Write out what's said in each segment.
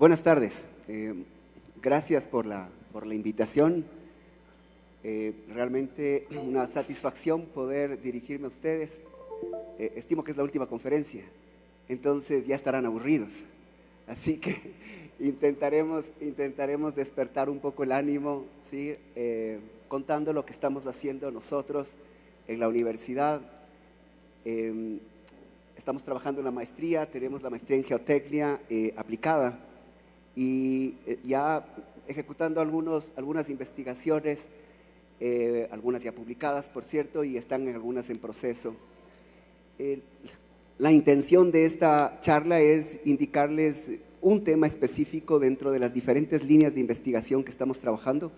Buenas tardes. Gracias por la invitación. Realmente una satisfacción poder dirigirme a ustedes. Estimo que es la última conferencia, entonces ya estarán aburridos. Así que intentaremos despertar un poco el ánimo, ¿sí? Contando lo que estamos haciendo nosotros en la universidad. Estamos trabajando en la maestría, tenemos la maestría en geotecnia aplicada y ya ejecutando algunas investigaciones, algunas ya publicadas, por cierto, y están algunas en proceso. La intención de esta charla es indicarles un tema específico dentro de las diferentes líneas de investigación que estamos trabajando.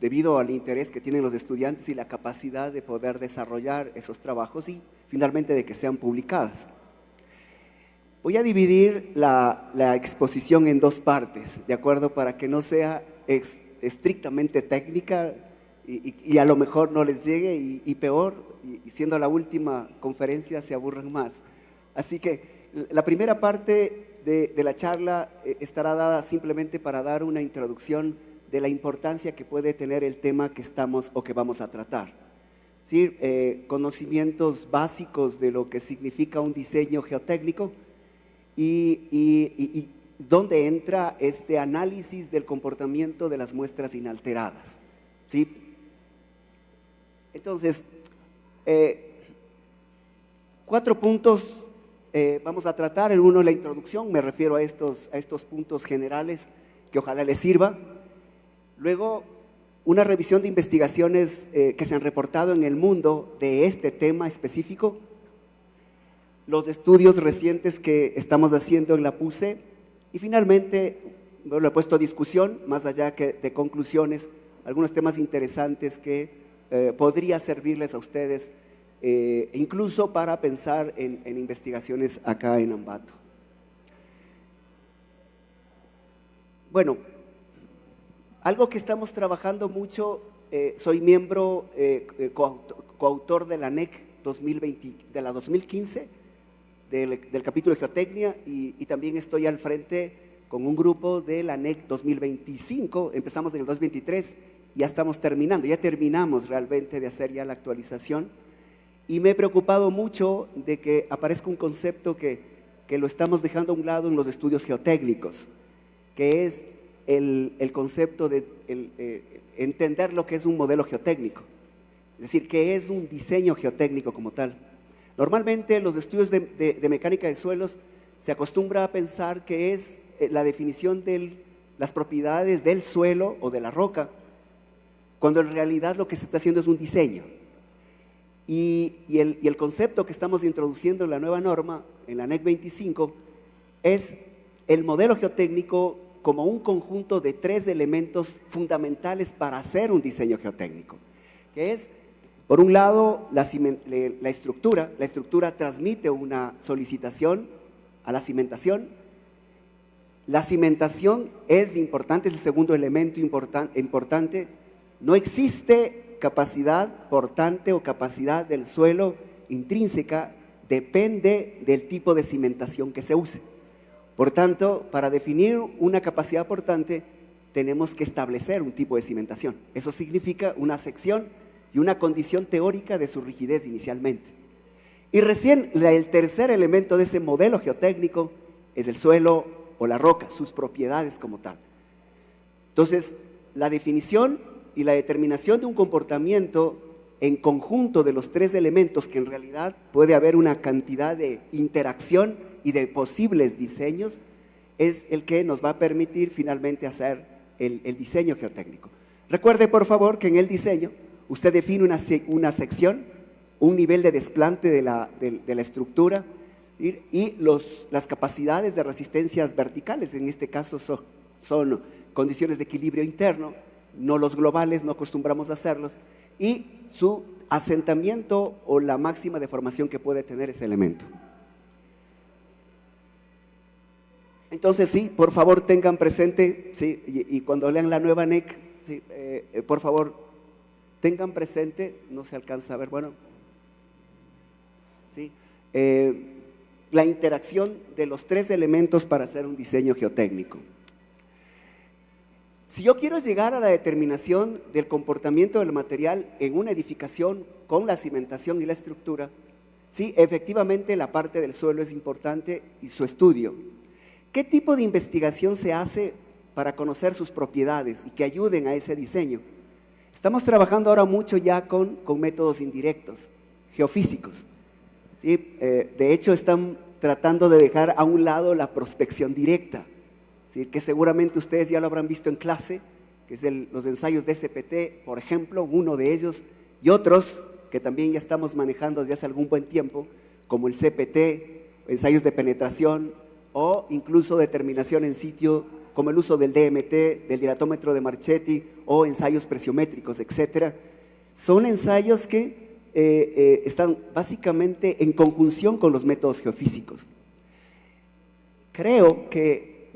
Debido al interés que tienen los estudiantes y la capacidad de poder desarrollar esos trabajos y finalmente de que sean publicadas. Voy a dividir la exposición en dos partes, ¿de acuerdo? Para que no sea estrictamente técnica y a lo mejor no les llegue y peor, y siendo la última conferencia se aburren más. Así que la primera parte de la charla estará dada simplemente para dar una introducción de la importancia que puede tener el tema que estamos o que vamos a tratar. ¿Sí? Conocimientos básicos de lo que significa un diseño geotécnico y dónde entra este análisis del comportamiento de las muestras inalteradas. ¿Sí? Entonces, 4 puntos vamos a tratar. El uno, la introducción, me refiero a estos puntos generales que ojalá les sirva. Luego, una revisión de investigaciones que se han reportado en el mundo de este tema específico, los estudios recientes que estamos haciendo en la PUCE y finalmente, lo he puesto a discusión, más allá que de conclusiones, algunos temas interesantes que podría servirles a ustedes, incluso para pensar en investigaciones acá en Ambato. Bueno, algo que estamos trabajando mucho, soy miembro, coautor de la NEC 2020, de la 2015, del capítulo de geotecnia y también estoy al frente con un grupo de la NEC 2025, empezamos en el 2023, ya estamos terminando, ya terminamos realmente de hacer ya la actualización y me he preocupado mucho de que aparezca un concepto que lo estamos dejando a un lado en los estudios geotécnicos, que es el concepto de entender lo que es un modelo geotécnico, es decir, qué es un diseño geotécnico como tal. Normalmente los estudios de mecánica de suelos se acostumbra a pensar que es la definición de las propiedades del suelo o de la roca, cuando en realidad lo que se está haciendo es un diseño. Y el concepto que estamos introduciendo en la nueva norma, en la NEC 25, es el modelo geotécnico como un conjunto de 3 elementos fundamentales para hacer un diseño geotécnico, que es, por un lado, la estructura transmite una solicitación a la cimentación. La cimentación es importante, es el segundo elemento importante. No existe capacidad portante o capacidad del suelo intrínseca, depende del tipo de cimentación que se use. Por tanto, para definir una capacidad portante, tenemos que establecer un tipo de cimentación. Eso significa una sección y una condición teórica de su rigidez inicialmente. Y recién el tercer elemento de ese modelo geotécnico es el suelo o la roca, sus propiedades como tal. Entonces, la definición y la determinación de un comportamiento en conjunto de los 3 elementos, que en realidad puede haber una cantidad de interacción y de posibles diseños, es el que nos va a permitir finalmente hacer el diseño geotécnico. Recuerde, por favor, que en el diseño usted define una sección, un nivel de desplante de la estructura y las capacidades de resistencias verticales, en este caso son condiciones de equilibrio interno, no los globales, no acostumbramos a hacerlos, y su asentamiento o la máxima deformación que puede tener ese elemento. Entonces, sí, por favor tengan presente, sí, y cuando lean la nueva NEC, sí, por favor, tengan presente, no se alcanza a ver, bueno, sí, la interacción de los tres elementos para hacer un diseño geotécnico. Si yo quiero llegar a la determinación del comportamiento del material en una edificación con la cimentación y la estructura, sí, efectivamente la parte del suelo es importante y su estudio. ¿Qué tipo de investigación se hace para conocer sus propiedades y que ayuden a ese diseño? Estamos trabajando ahora mucho ya con métodos indirectos, geofísicos. ¿Sí? De hecho, están tratando de dejar a un lado la prospección directa, ¿sí? Que seguramente ustedes ya lo habrán visto en clase, que es los ensayos de SPT, por ejemplo, uno de ellos, y otros que también ya estamos manejando desde hace algún buen tiempo, como el CPT, ensayos de penetración o incluso determinación en sitio, como el uso del DMT, del dilatómetro de Marchetti o ensayos presiométricos, etcétera. Son ensayos que están básicamente en conjunción con los métodos geofísicos. Creo que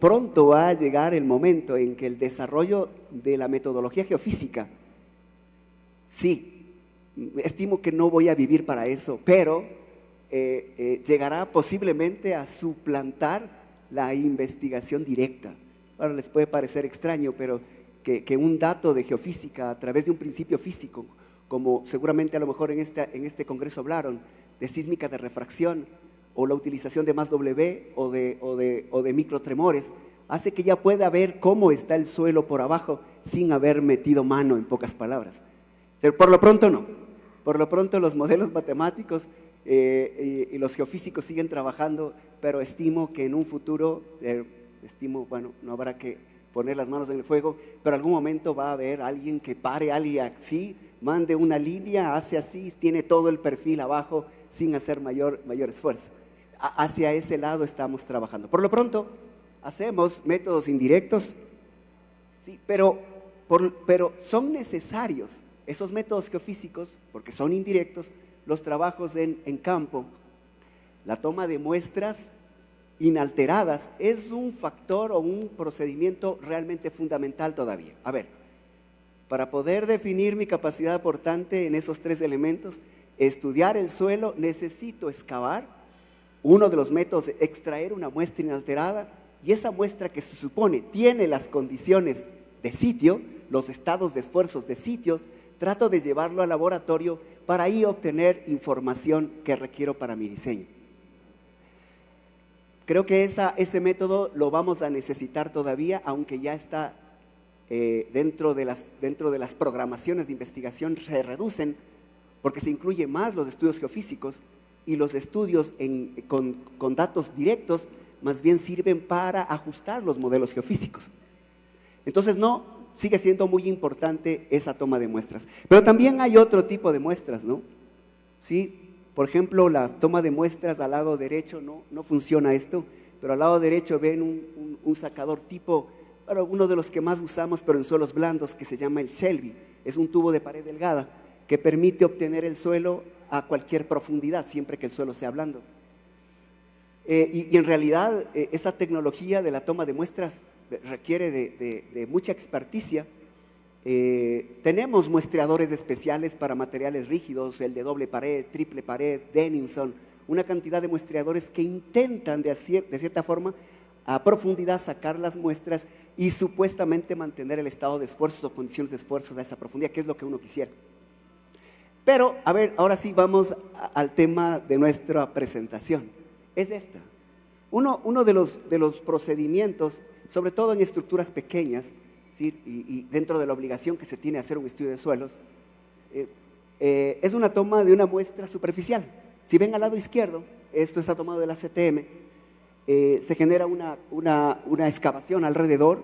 pronto va a llegar el momento en que el desarrollo de la metodología geofísica, sí, estimo que no voy a vivir para eso, pero llegará posiblemente a suplantar la investigación directa. Ahora les puede parecer extraño, pero que un dato de geofísica a través de un principio físico, como seguramente a lo mejor en este congreso hablaron, de sísmica de refracción, o la utilización de más W o de microtremores, hace que ya pueda ver cómo está el suelo por abajo sin haber metido mano, en pocas palabras. Pero por lo pronto no. Por lo pronto los modelos matemáticos y los geofísicos siguen trabajando, pero estimo que en un futuro, bueno, no habrá que poner las manos en el fuego, pero en algún momento va a haber alguien que pare alguien así, mande una línea, hace así, tiene todo el perfil abajo sin hacer mayor esfuerzo. Hacia ese lado estamos trabajando. Por lo pronto, hacemos métodos indirectos, sí, pero son necesarios esos métodos geofísicos, porque son indirectos, los trabajos en campo. La toma de muestras inalteradas es un factor o un procedimiento realmente fundamental todavía. A ver, para poder definir mi capacidad aportante en esos tres elementos, estudiar el suelo, necesito excavar. Uno de los métodos es extraer una muestra inalterada, y esa muestra que se supone tiene las condiciones de sitio, los estados de esfuerzos de sitio, trato de llevarlo al laboratorio para ahí obtener información que requiero para mi diseño. Creo que ese método lo vamos a necesitar todavía, aunque ya está dentro de las programaciones de investigación, se reducen porque se incluye más los estudios geofísicos, y los estudios con datos directos más bien sirven para ajustar los modelos geofísicos. Entonces sigue siendo muy importante esa toma de muestras. Pero también hay otro tipo de muestras, ¿no? ¿Sí? Por ejemplo, la toma de muestras al lado derecho, no funciona esto, pero al lado derecho ven un sacador tipo, bueno, uno de los que más usamos, pero en suelos blandos, que se llama el Shelby. Es un tubo de pared delgada que permite obtener el suelo a cualquier profundidad, siempre que el suelo sea blando. Y en realidad esa tecnología de la toma de muestras requiere de mucha experticia. Tenemos muestreadores especiales para materiales rígidos, el de doble pared, triple pared, Denninson, una cantidad de muestreadores que intentan de cierta forma a profundidad sacar las muestras y supuestamente mantener el estado de esfuerzos o condiciones de esfuerzos a esa profundidad, que es lo que uno quisiera. Pero, a ver, ahora sí vamos al tema de nuestra presentación. Es esta. Uno de los procedimientos, sobre todo en estructuras pequeñas, ¿sí? y dentro de la obligación que se tiene a hacer un estudio de suelos, es una toma de una muestra superficial. Si ven al lado izquierdo, esto está tomado de la CTM, se genera una excavación alrededor,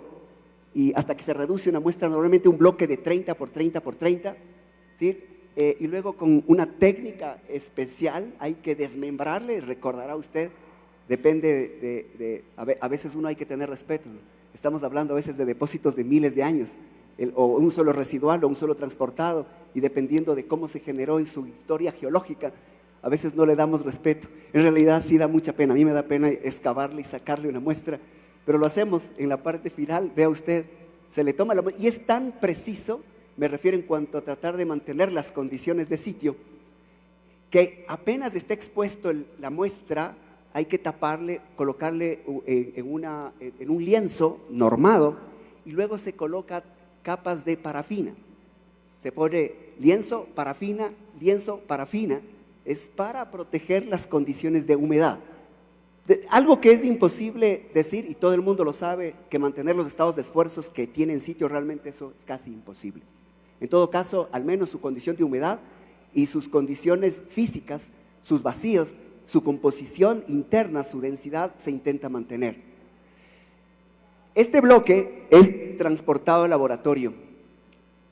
y hasta que se reduce una muestra, normalmente un bloque de 30 por 30 por 30, ¿sí? Y luego con una técnica especial hay que desmembrarle, recordará usted, depende a veces uno hay que tener respeto, ¿no? Estamos hablando a veces de depósitos de miles de años, o un suelo residual o un suelo transportado, y dependiendo de cómo se generó en su historia geológica, a veces no le damos respeto. En realidad sí da mucha pena, a mí me da pena excavarle y sacarle una muestra, pero lo hacemos en la parte final. Vea usted, se le toma la muestra, y es tan preciso, me refiero en cuanto a tratar de mantener las condiciones de sitio, que apenas esté expuesto la muestra, hay que taparle, colocarle en un lienzo normado y luego se coloca capas de parafina. Se pone lienzo, parafina, es para proteger las condiciones de humedad. Algo que es imposible decir, y todo el mundo lo sabe, que mantener los estados de esfuerzos que tiene en sitio, realmente eso es casi imposible. En todo caso, al menos su condición de humedad y sus condiciones físicas, sus vacíos, su composición interna, su densidad, se intenta mantener. Este bloque es transportado al laboratorio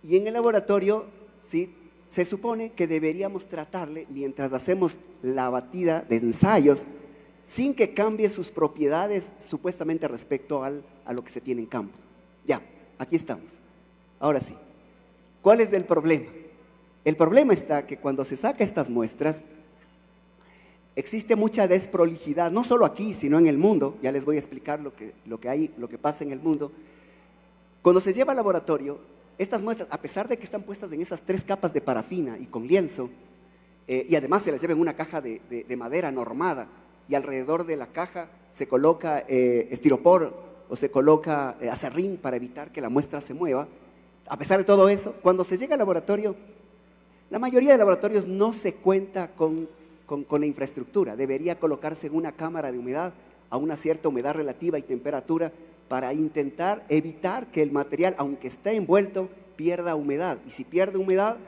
y en el laboratorio, ¿sí?, se supone que deberíamos tratarle mientras hacemos la batida de ensayos sin que cambie sus propiedades supuestamente respecto a lo que se tiene en campo. Ya, aquí estamos. Ahora sí, ¿cuál es el problema? El problema está que cuando se saca estas muestras, existe mucha desprolijidad, no solo aquí, sino en el mundo. Ya les voy a explicar lo que pasa en el mundo. Cuando se lleva al laboratorio, estas muestras, a pesar de que están puestas en esas 3 capas de parafina y con lienzo, y además se las lleva en una caja de madera normada, y alrededor de la caja se coloca estiropor o se coloca acerrín para evitar que la muestra se mueva. A pesar de todo eso, cuando se llega al laboratorio, la mayoría de laboratorios no se cuenta con la infraestructura. Debería colocarse en una cámara de humedad a una cierta humedad relativa y temperatura para intentar evitar que el material, aunque esté envuelto, pierda humedad. Y si pierde humedad,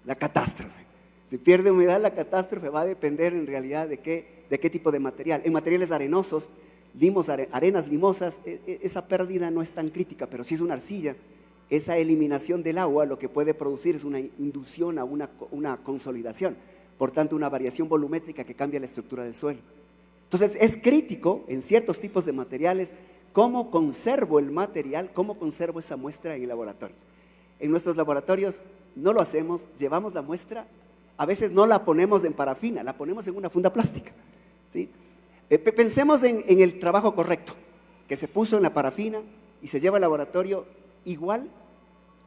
la catástrofe. Si pierde humedad, la catástrofe va a depender en realidad de qué tipo de material. En materiales arenosos, arenas limosas, esa pérdida no es tan crítica, pero si es una arcilla, esa eliminación del agua lo que puede producir es una inducción a una consolidación, por tanto una variación volumétrica que cambia la estructura del suelo. Entonces es crítico en ciertos tipos de materiales cómo conservo el material, cómo conservo esa muestra en el laboratorio. En nuestros laboratorios no lo hacemos, llevamos la muestra, a veces no la ponemos en parafina, la ponemos en una funda plástica, ¿sí? Pensemos en el trabajo correcto, que se puso en la parafina y se lleva al laboratorio. Igual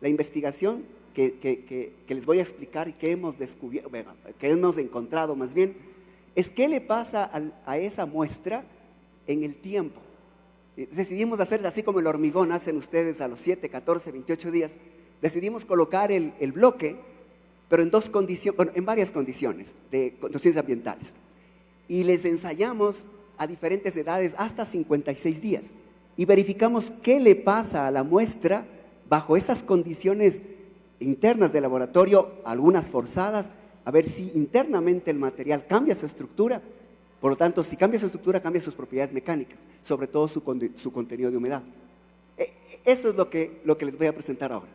la investigación que les voy a explicar y que hemos descubierto, que hemos encontrado más bien, es qué le pasa a esa muestra en el tiempo. Decidimos hacer así como el hormigón hacen ustedes a los 7, 14, 28 días. Decidimos colocar el bloque, pero en varias condiciones ambientales. Y les ensayamos a diferentes edades hasta 56 días. Y verificamos qué le pasa a la muestra bajo esas condiciones internas del laboratorio, algunas forzadas, a ver si internamente el material cambia su estructura. Por lo tanto, si cambia su estructura, cambia sus propiedades mecánicas, sobre todo su contenido de humedad. Eso es lo que les voy a presentar ahora.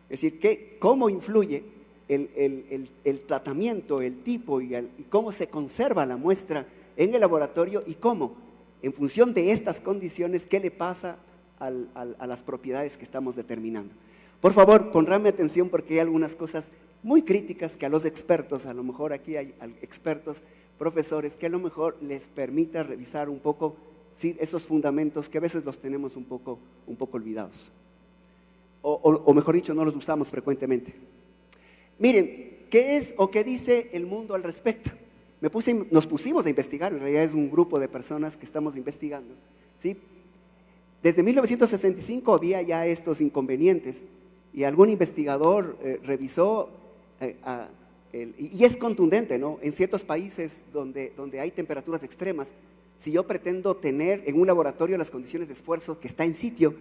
Es decir, cómo influye el tratamiento, el tipo y cómo se conserva la muestra en el laboratorio y cómo, en función de estas condiciones, qué le pasa a las propiedades que estamos determinando. Por favor, ponradme atención porque hay algunas cosas muy críticas que a los expertos, a lo mejor aquí hay expertos, profesores, que a lo mejor les permita revisar un poco, ¿sí?, esos fundamentos que a veces los tenemos un poco olvidados. O mejor dicho, no los usamos frecuentemente. Miren, ¿qué es o qué dice el mundo al respecto? Nos pusimos a investigar, en realidad es un grupo de personas que estamos investigando, ¿sí? Desde 1965 había ya estos inconvenientes y algún investigador revisó, y es contundente, ¿no? En ciertos países donde hay temperaturas extremas, si yo pretendo tener en un laboratorio las condiciones de esfuerzo que está en sitio,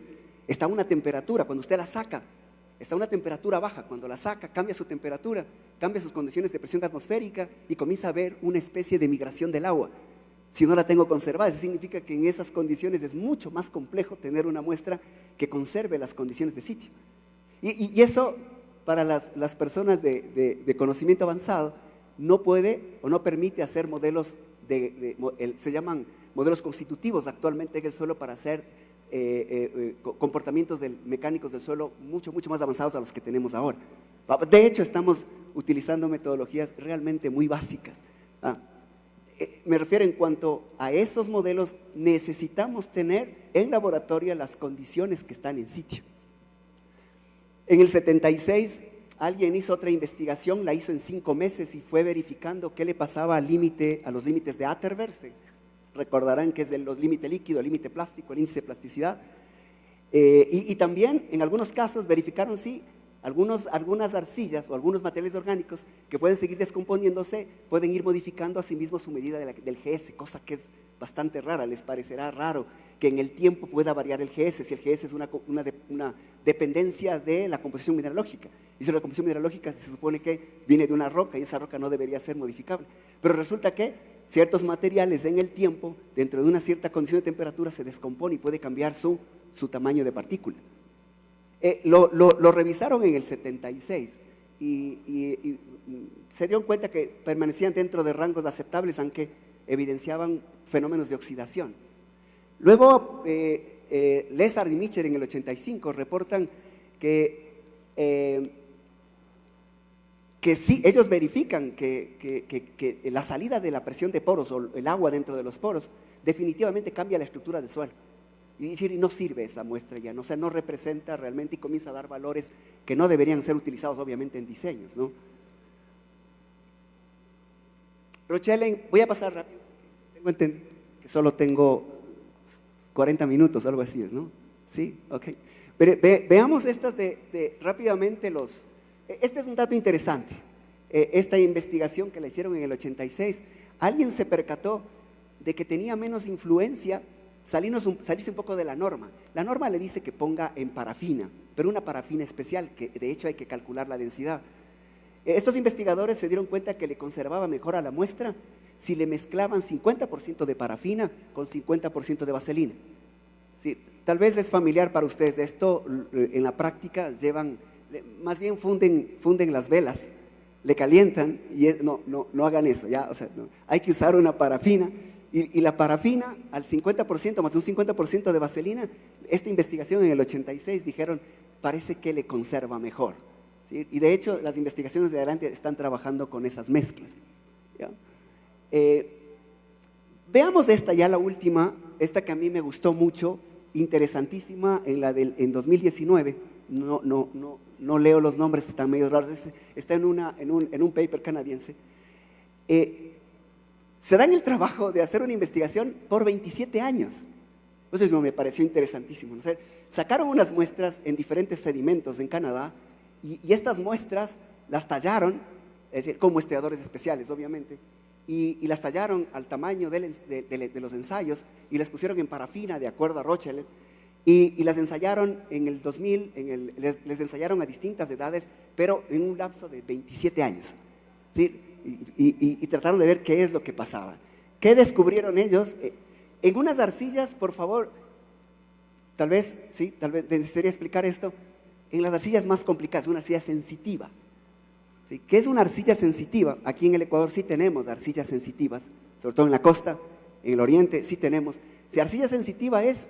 está a una temperatura, cuando usted la saca, está a una temperatura baja, cuando la saca cambia su temperatura, cambia sus condiciones de presión atmosférica y comienza a haber una especie de migración del agua. Si no la tengo conservada, eso significa que en esas condiciones es mucho más complejo tener una muestra que conserve las condiciones de sitio. Y eso, para las personas de conocimiento avanzado, no puede o no permite hacer modelos, se llaman modelos constitutivos actualmente en el suelo para hacer comportamientos mecánicos del suelo mucho más avanzados a los que tenemos ahora. De hecho, estamos utilizando metodologías realmente muy básicas. Me refiero en cuanto a esos modelos, necesitamos tener en laboratorio las condiciones que están en sitio. En el 76 alguien hizo otra investigación, la hizo en 5 meses y fue verificando qué le pasaba a los límites de Atterberg. Recordarán que es los límite líquido, límite plástico, el índice de plasticidad. Y también en algunos casos verificaron si algunas arcillas o algunos materiales orgánicos que pueden seguir descomponiéndose pueden ir modificando a sí mismos su medida del GS, cosa que es bastante rara. Les parecerá raro que en el tiempo pueda variar el GS, si el GS es una dependencia de la composición mineralógica. Y si la composición mineralógica se supone que viene de una roca y esa roca no debería ser modificable. Pero resulta que ciertos materiales en el tiempo, dentro de una cierta condición de temperatura, se descompone y puede cambiar su tamaño de partícula. Lo revisaron en el 76 y se dieron cuenta que permanecían dentro de rangos aceptables, aunque evidenciaban fenómenos de oxidación. Luego, Lessard y Mitchell en el 85 reportan que sí, ellos verifican que la salida de la presión de poros o el agua dentro de los poros definitivamente cambia la estructura del suelo. Y decir, no sirve esa muestra ya, ¿no? O sea, no representa realmente y comienza a dar valores que no deberían ser utilizados obviamente en diseños, ¿no? Rochellen, voy a pasar rápido, tengo entendido que solo tengo 40 minutos, algo así, ¿no? Sí, ok. Pero veamos estas rápidamente este es un dato interesante. Esta investigación que la hicieron en el 86, alguien se percató de que tenía menos influencia salirse un poco de la norma. La norma le dice que ponga en parafina, pero una parafina especial, que de hecho hay que calcular la densidad. Estos investigadores se dieron cuenta que le conservaba mejor a la muestra si le mezclaban 50% de parafina con 50% de vaselina. Sí, tal vez es familiar para ustedes esto, en la práctica más bien funden las velas, le calientan y no hagan eso, ya, o sea, no, hay que usar una parafina. Y la parafina, al 50% más un 50% de vaselina, esta investigación en el 86 dijeron, parece que le conserva mejor. ¿Sí? Y de hecho, las investigaciones de adelante están trabajando con esas mezclas. ¿Ya? Veamos esta, ya la última, esta que a mí me gustó mucho, interesantísima, en 2019. No leo los nombres, están medio raros, está en un paper canadiense. Se dan el trabajo de hacer una investigación por 27 años. Entonces me pareció interesantísimo, ¿no? O sea, sacaron unas muestras en diferentes sedimentos en Canadá y estas muestras las tallaron, es decir, con muestreadores especiales, obviamente, y las tallaron al tamaño de los ensayos y las pusieron en parafina, de acuerdo a Rochelle, y las ensayaron en el 2000, les ensayaron a distintas edades, pero en un lapso de 27 años. ¿Sí? Y trataron de ver qué es lo que pasaba. ¿Qué descubrieron ellos? En unas arcillas, por favor, tal vez necesitaría explicar esto, en las arcillas más complicadas, una arcilla sensitiva. ¿Sí? ¿Qué es una arcilla sensitiva? Aquí en el Ecuador sí tenemos arcillas sensitivas, sobre todo en la costa, en el oriente sí tenemos. Si arcilla sensitiva es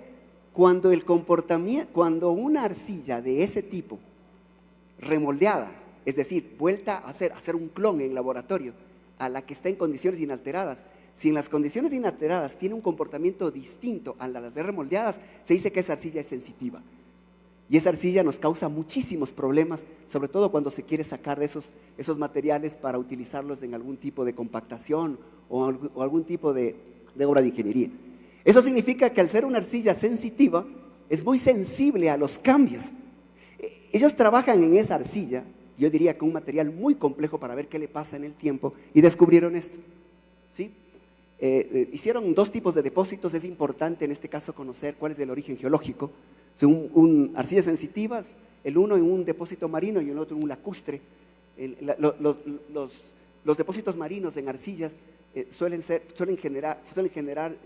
cuando una arcilla de ese tipo, remoldeada, es decir, vuelta a hacer un clon en laboratorio a la que está en condiciones inalteradas. Si en las condiciones inalteradas tiene un comportamiento distinto a las de remoldeadas, se dice que esa arcilla es sensitiva. Y esa arcilla nos causa muchísimos problemas, sobre todo cuando se quiere sacar de esos materiales para utilizarlos en algún tipo de compactación o algún tipo de obra de ingeniería. Eso significa que al ser una arcilla sensitiva, es muy sensible a los cambios. Ellos trabajan en esa arcilla, yo diría que un material muy complejo para ver qué le pasa en el tiempo, y descubrieron esto. ¿Sí? Hicieron 2 tipos de depósitos. Es importante en este caso conocer cuál es el origen geológico. Son arcillas sensitivas, el uno en un depósito marino y el otro en un lacustre. Los depósitos marinos en arcillas suelen generar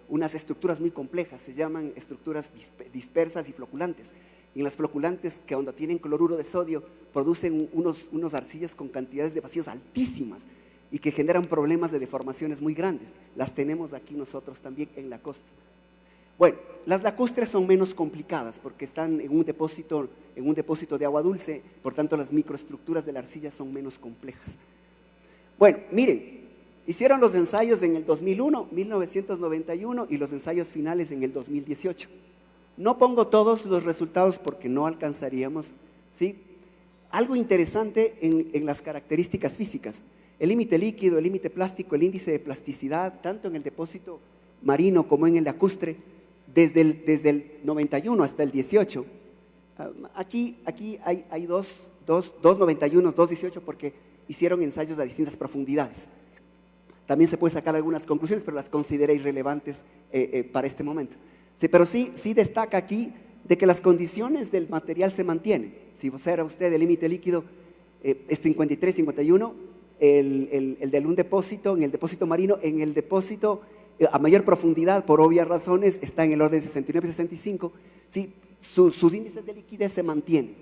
unas estructuras muy complejas, se llaman estructuras dispersas y floculantes. Y en las floculantes, que cuando tienen cloruro de sodio, producen unos arcillas con cantidades de vacíos altísimas y que generan problemas de deformaciones muy grandes. Las tenemos aquí nosotros también en la costa. Bueno, las lacustres son menos complicadas porque están en un depósito de agua dulce, por tanto las microestructuras de la arcilla son menos complejas. Bueno, miren, hicieron los ensayos en el 2001, 1991 y los ensayos finales en el 2018. No pongo todos los resultados porque no alcanzaríamos, ¿sí? algo interesante en las características físicas. El límite líquido, el límite plástico, el índice de plasticidad, tanto en el depósito marino como en el lacustre, desde el 91 hasta el 18. Aquí hay dos 91, dos 18, porque hicieron ensayos a distintas profundidades. También se puede sacar algunas conclusiones, pero las consideré irrelevantes para este momento. Sí, pero sí destaca aquí de que las condiciones del material se mantienen. Si observa usted el límite líquido es 53, 51, el de un depósito, en el depósito marino, en el depósito a mayor profundidad, por obvias razones, está en el orden 69, 65, ¿sí? Sus índices de liquidez se mantienen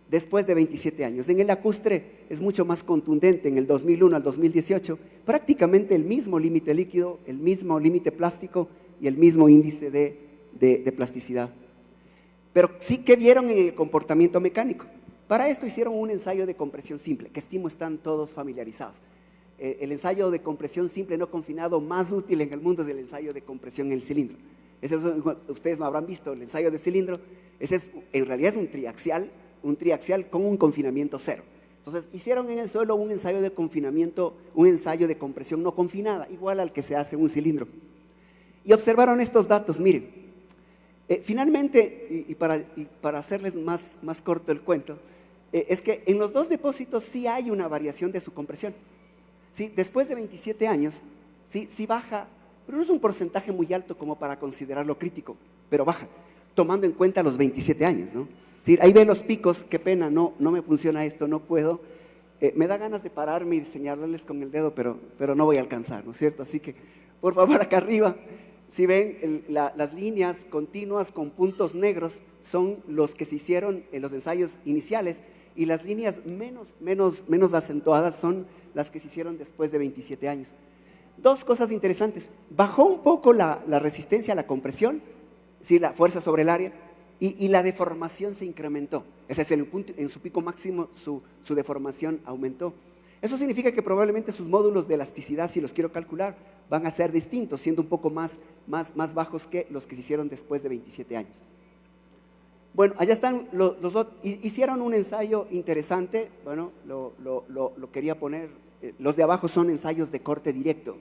después de 27 años. En el lacustre es mucho más contundente, en el 2001 al 2018, prácticamente el mismo límite líquido, el mismo límite plástico y el mismo índice de plasticidad. Pero sí que vieron en el comportamiento mecánico. Para esto hicieron un ensayo de compresión simple, que estimo están todos familiarizados. El ensayo de compresión simple no confinado más útil en el mundo es el ensayo de compresión en el cilindro. Ustedes no habrán visto el ensayo de cilindro. En realidad es un triaxial con un confinamiento cero. Entonces hicieron en el suelo un ensayo de confinamiento, un ensayo de compresión no confinada, igual al que se hace en un cilindro. Y observaron estos datos, miren. Finalmente, y para hacerles más corto el cuento, es que en los dos depósitos sí hay una variación de su compresión. ¿Sí? Después de 27 años, sí baja, pero no es un porcentaje muy alto como para considerarlo crítico, pero baja, tomando en cuenta los 27 años, ¿no? ¿Sí? Ahí ve los picos, qué pena, no me funciona esto, no puedo. Me da ganas de pararme y señalarles con el dedo, pero no voy a alcanzar, ¿no es cierto? Así que, por favor, acá arriba, si ven las líneas continuas con puntos negros son los que se hicieron en los ensayos iniciales, y las líneas menos acentuadas son las que se hicieron después de 27 años. Dos cosas interesantes: bajó un poco la resistencia a la compresión, ¿sí? La fuerza sobre el área, y la deformación se incrementó. Ese es el punto, en su pico máximo su deformación aumentó. Eso significa que probablemente sus módulos de elasticidad, si los quiero calcular, van a ser distintos, siendo un poco más bajos que los que se hicieron después de 27 años. Bueno, allá están los dos. Hicieron un ensayo interesante, bueno, lo quería poner. Los de abajo son ensayos de corte directo.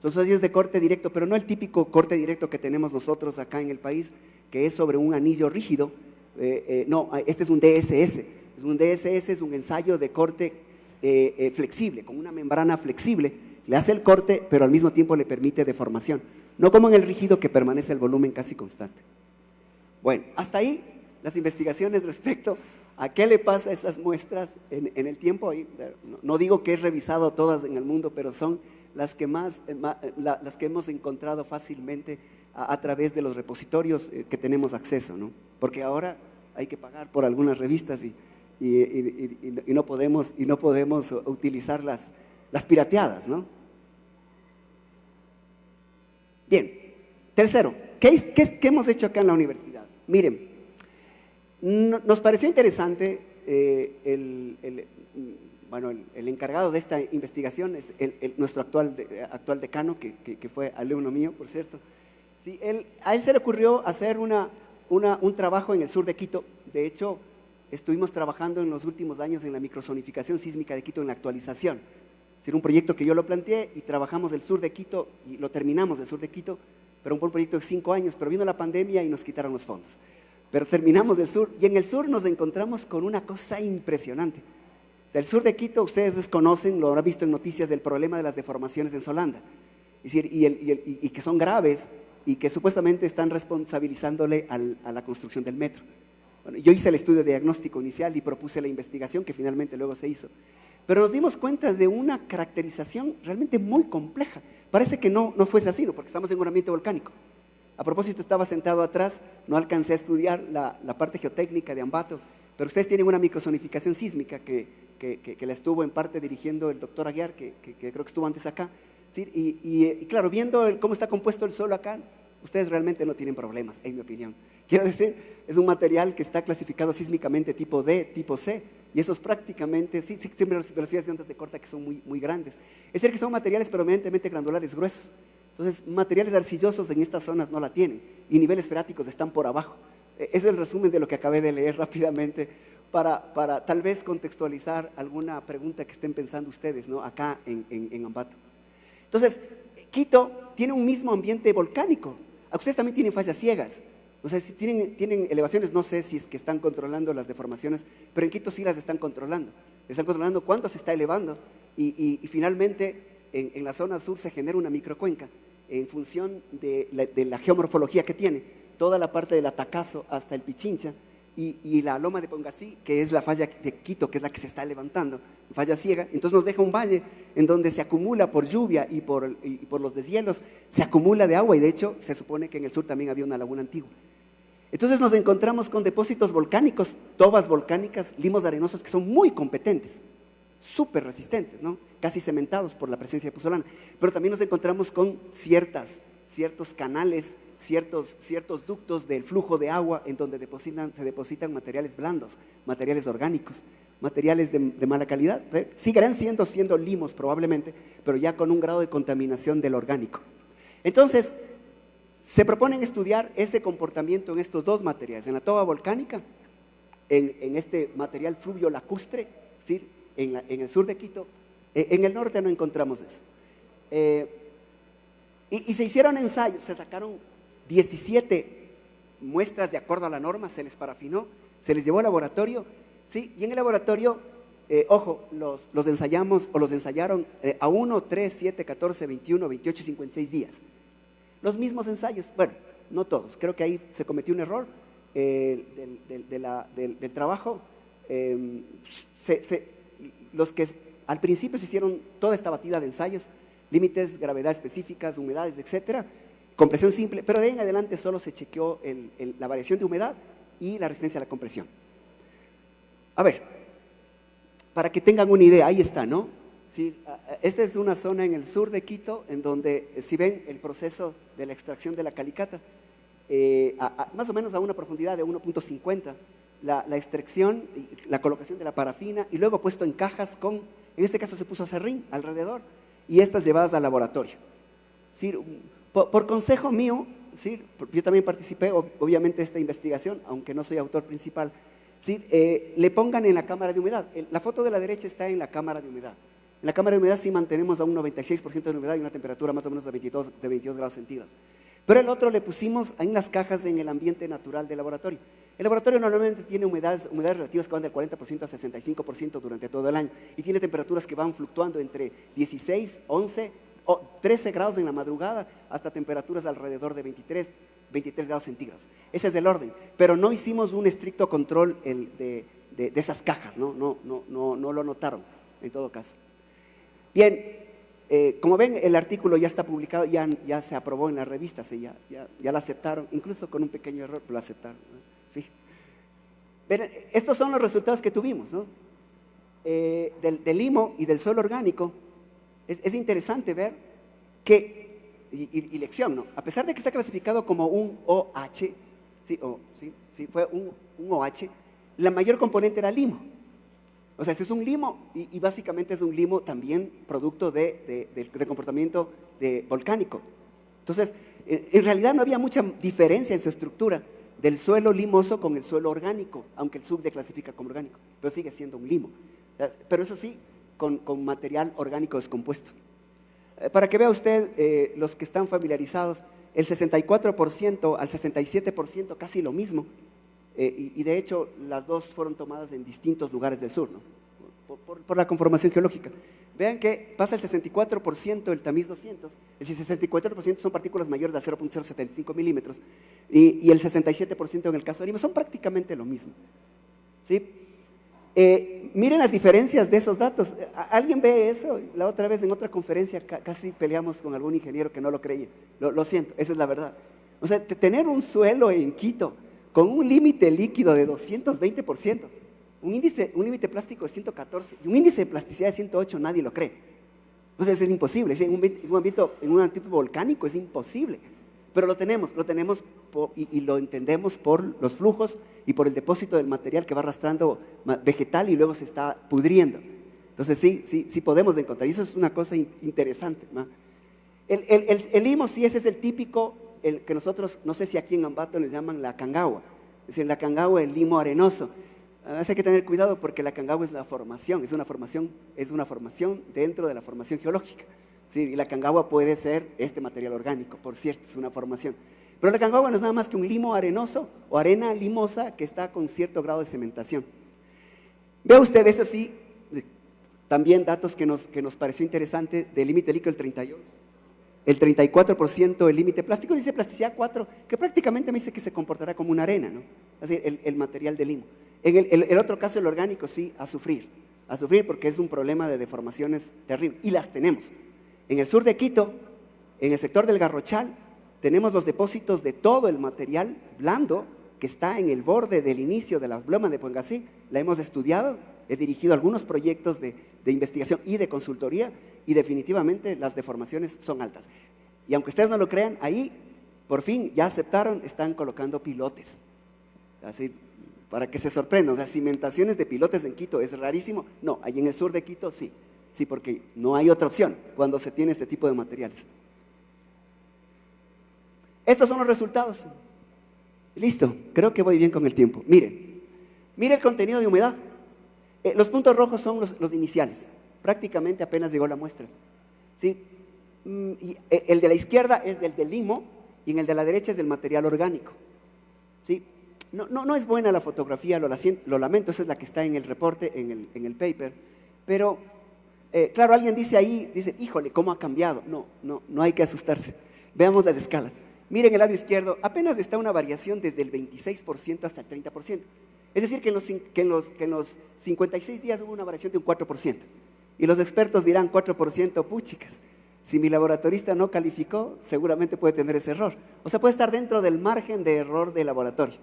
Son ensayos de corte directo, pero no el típico corte directo que tenemos nosotros acá en el país, que es sobre un anillo rígido. No, este es un DSS. Un DSS es un ensayo de corte flexible, con una membrana flexible. Le hace el corte, pero al mismo tiempo le permite deformación. No como en el rígido, que permanece el volumen casi constante. Bueno, hasta ahí las investigaciones respecto a qué le pasa a esas muestras en el tiempo. No digo que he revisado todas en el mundo, pero son las que las que hemos encontrado fácilmente a través de los repositorios que tenemos acceso, ¿no? Porque ahora hay que pagar por algunas revistas y no podemos utilizar las pirateadas, ¿no? Bien, tercero, ¿qué hemos hecho acá en la universidad? Miren, nos pareció interesante, el encargado de esta investigación es nuestro actual decano, que fue alumno mío, por cierto. Sí, a él se le ocurrió hacer un trabajo en el sur de Quito. De hecho, estuvimos trabajando en los últimos años en la microzonificación sísmica de Quito, en la actualización. Es un proyecto que yo lo planteé y trabajamos el sur de Quito y lo terminamos el sur de Quito, pero un proyecto de 5 años, pero vino la pandemia y nos quitaron los fondos. Pero terminamos el sur, y en el sur nos encontramos con una cosa impresionante. O sea, el sur de Quito, ustedes desconocen, lo habrán visto en noticias, del problema de las deformaciones en Solanda. Es decir, y que son graves, y que supuestamente están responsabilizándole a la construcción del metro. Bueno, yo hice el estudio de diagnóstico inicial y propuse la investigación, que finalmente luego se hizo. Pero nos dimos cuenta de una caracterización realmente muy compleja. Parece que no fuese así, ¿no? Porque estamos en un ambiente volcánico. A propósito, estaba sentado atrás, no alcancé a estudiar la parte geotécnica de Ambato, pero ustedes tienen una microzonificación sísmica que la estuvo en parte dirigiendo el doctor Aguiar, que creo que estuvo antes acá. ¿Sí? Y claro, viendo cómo está compuesto el suelo acá, ustedes realmente no tienen problemas, en mi opinión. Quiero decir, es un material que está clasificado sísmicamente tipo D, tipo C, y esos prácticamente, sí siempre las velocidades de ondas de corta que son muy grandes. Es decir, que son materiales permanentemente granulares, gruesos. Entonces, materiales arcillosos en estas zonas no la tienen, y niveles freáticos están por abajo. Ese es el resumen de lo que acabé de leer rápidamente, para tal vez contextualizar alguna pregunta que estén pensando ustedes, ¿no? Acá en Ambato. Entonces, Quito tiene un mismo ambiente volcánico. Ustedes también tienen fallas ciegas. O sea, si tienen elevaciones, no sé si es que están controlando las deformaciones, pero en Quito sí las están controlando. Están controlando cuánto se está elevando y finalmente en la zona sur se genera una microcuenca en función de la geomorfología que tiene. Toda la parte del Atacazo hasta el Pichincha y la loma de Pongasí, que es la falla de Quito, que es la que se está levantando, falla ciega, entonces nos deja un valle en donde se acumula por lluvia y por los deshielos, se acumula de agua y de hecho se supone que en el sur también había una laguna antigua. Entonces nos encontramos con depósitos volcánicos, tobas volcánicas, limos arenosos que son muy competentes, súper resistentes, ¿no? Casi cementados por la presencia de pozolana, pero también nos encontramos con ciertos canales, ciertos ductos del flujo de agua en donde se depositan materiales blandos, materiales orgánicos, materiales de mala calidad. Seguirán siendo limos probablemente, pero ya con un grado de contaminación del orgánico. Entonces, se proponen estudiar ese comportamiento en estos dos materiales, en la toba volcánica, en este material fluvio lacustre, ¿sí? En el sur de Quito. En el norte no encontramos eso. Y se hicieron ensayos, se sacaron 17 muestras de acuerdo a la norma, se les parafinó, se les llevó al laboratorio, ¿sí? Y en el laboratorio, ojo, los ensayamos o los ensayaron a 1, 3, 7, 14, 21, 28 y 56 días. Los mismos ensayos, bueno, no todos, creo que ahí se cometió un error del trabajo. Los que al principio se hicieron toda esta batida de ensayos, límites, gravedad específicas, humedades, etcétera, compresión simple, pero de ahí en adelante solo se chequeó la variación de humedad y la resistencia a la compresión. A ver, para que tengan una idea, ahí está, ¿no? Sí, esta es una zona en el sur de Quito, en donde, si ven el proceso de la extracción de la calicata, más o menos a una profundidad de 1.50, la extracción, la colocación de la parafina, y luego puesto en cajas en este caso se puso acerrín alrededor, y estas llevadas al laboratorio. ¿Sí? Por consejo mío, ¿sí? Yo también participé, obviamente, de esta investigación, aunque no soy autor principal, ¿sí? Le pongan en la cámara de humedad. La foto de la derecha está en la cámara de humedad. En la cámara de humedad sí mantenemos a un 96% de humedad y una temperatura más o menos de 22 grados centígrados. Pero el otro le pusimos en las cajas en el ambiente natural del laboratorio. El laboratorio normalmente tiene humedades relativas que van del 40% a 65% durante todo el año y tiene temperaturas que van fluctuando entre 16, 11 o 13 grados en la madrugada hasta temperaturas alrededor de 23 grados centígrados. Ese es el orden, pero no hicimos un estricto control de esas cajas, no lo notaron en todo caso. Bien, como ven, el artículo ya está publicado, ya se aprobó en las revistas, ya lo aceptaron, incluso con un pequeño error, pero lo aceptaron. Pero estos son los resultados que tuvimos, ¿no? Del limo y del suelo orgánico. Es interesante ver que, y lección, ¿no? A pesar de que está clasificado como un OH, fue un OH, la mayor componente era limo. O sea, ese es un limo y básicamente es un limo también producto de comportamiento volcánico. Entonces, en realidad no había mucha diferencia en su estructura del suelo limoso con el suelo orgánico, aunque el SUC clasifica como orgánico, pero sigue siendo un limo. Pero eso sí, con material orgánico descompuesto. Para que vea usted, los que están familiarizados, el 64% al 67% casi lo mismo, y de hecho las dos fueron tomadas en distintos lugares del sur, ¿no? por la conformación geológica. Vean que pasa el 64% el tamiz 200, es decir, 64% son partículas mayores de 0.075 milímetros y el 67% en el caso de Lima, son prácticamente lo mismo. ¿Sí? Miren las diferencias de esos datos. ¿Alguien ve eso? La otra vez en otra conferencia casi peleamos con algún ingeniero que no lo creía. Lo siento, esa es la verdad. O sea, tener un suelo en Quito con un límite líquido de 220%, un límite plástico de 114 y un índice de plasticidad de 108, nadie lo cree. Entonces es imposible, en un tipo volcánico es imposible, pero lo tenemos y lo entendemos por los flujos y por el depósito del material que va arrastrando vegetal y luego se está pudriendo. Entonces sí podemos encontrar, y eso es una cosa interesante, ¿no? El limo sí, ese es el típico, el que nosotros, no sé si aquí en Ambato les llaman la cangagua, es decir, la cangagua, el limo arenoso. Hay que tener cuidado porque la Aconcagua es una formación dentro de la formación geológica. Sí, y la Aconcagua puede ser este material orgánico, por cierto, es una formación. Pero la Aconcagua no es nada más que un limo arenoso o arena limosa que está con cierto grado de cementación. Vea usted, eso sí, también datos que nos pareció interesante del límite líquido, el 34% el límite plástico, dice plasticidad 4, que prácticamente me dice que se comportará como una arena, ¿no? Así, el material de limo. En el otro caso, el orgánico, sí, a sufrir porque es un problema de deformaciones terrible, y las tenemos. En el sur de Quito, en el sector del Garrochal, tenemos los depósitos de todo el material blando que está en el borde del inicio de la loma de Puengasí. La hemos estudiado, he dirigido algunos proyectos de investigación y de consultoría, y definitivamente las deformaciones son altas. Y aunque ustedes no lo crean, ahí por fin ya aceptaron, están colocando pilotes. Así, para que se sorprendan, o sea, cimentaciones de pilotes en Quito es rarísimo. No, ahí en el sur de Quito sí, porque no hay otra opción cuando se tiene este tipo de materiales. Estos son los resultados. Listo, creo que voy bien con el tiempo. Mire el contenido de humedad. Los puntos rojos son los iniciales. Prácticamente apenas llegó la muestra. ¿Sí? Y el de la izquierda es del limo y en el de la derecha es del material orgánico. ¿Sí? No es buena la fotografía, lo lamento, esa es la que está en el reporte, en el paper, pero claro, alguien dice ahí, híjole, ¿cómo ha cambiado? No hay que asustarse. Veamos las escalas. Miren el lado izquierdo, apenas está una variación desde el 26% hasta el 30%. Es decir, que en los 56 días hubo una variación de un 4%. Y los expertos dirán 4%, puchicas. Si mi laboratorista no calificó, seguramente puede tener ese error. O sea, puede estar dentro del margen de error del laboratorio.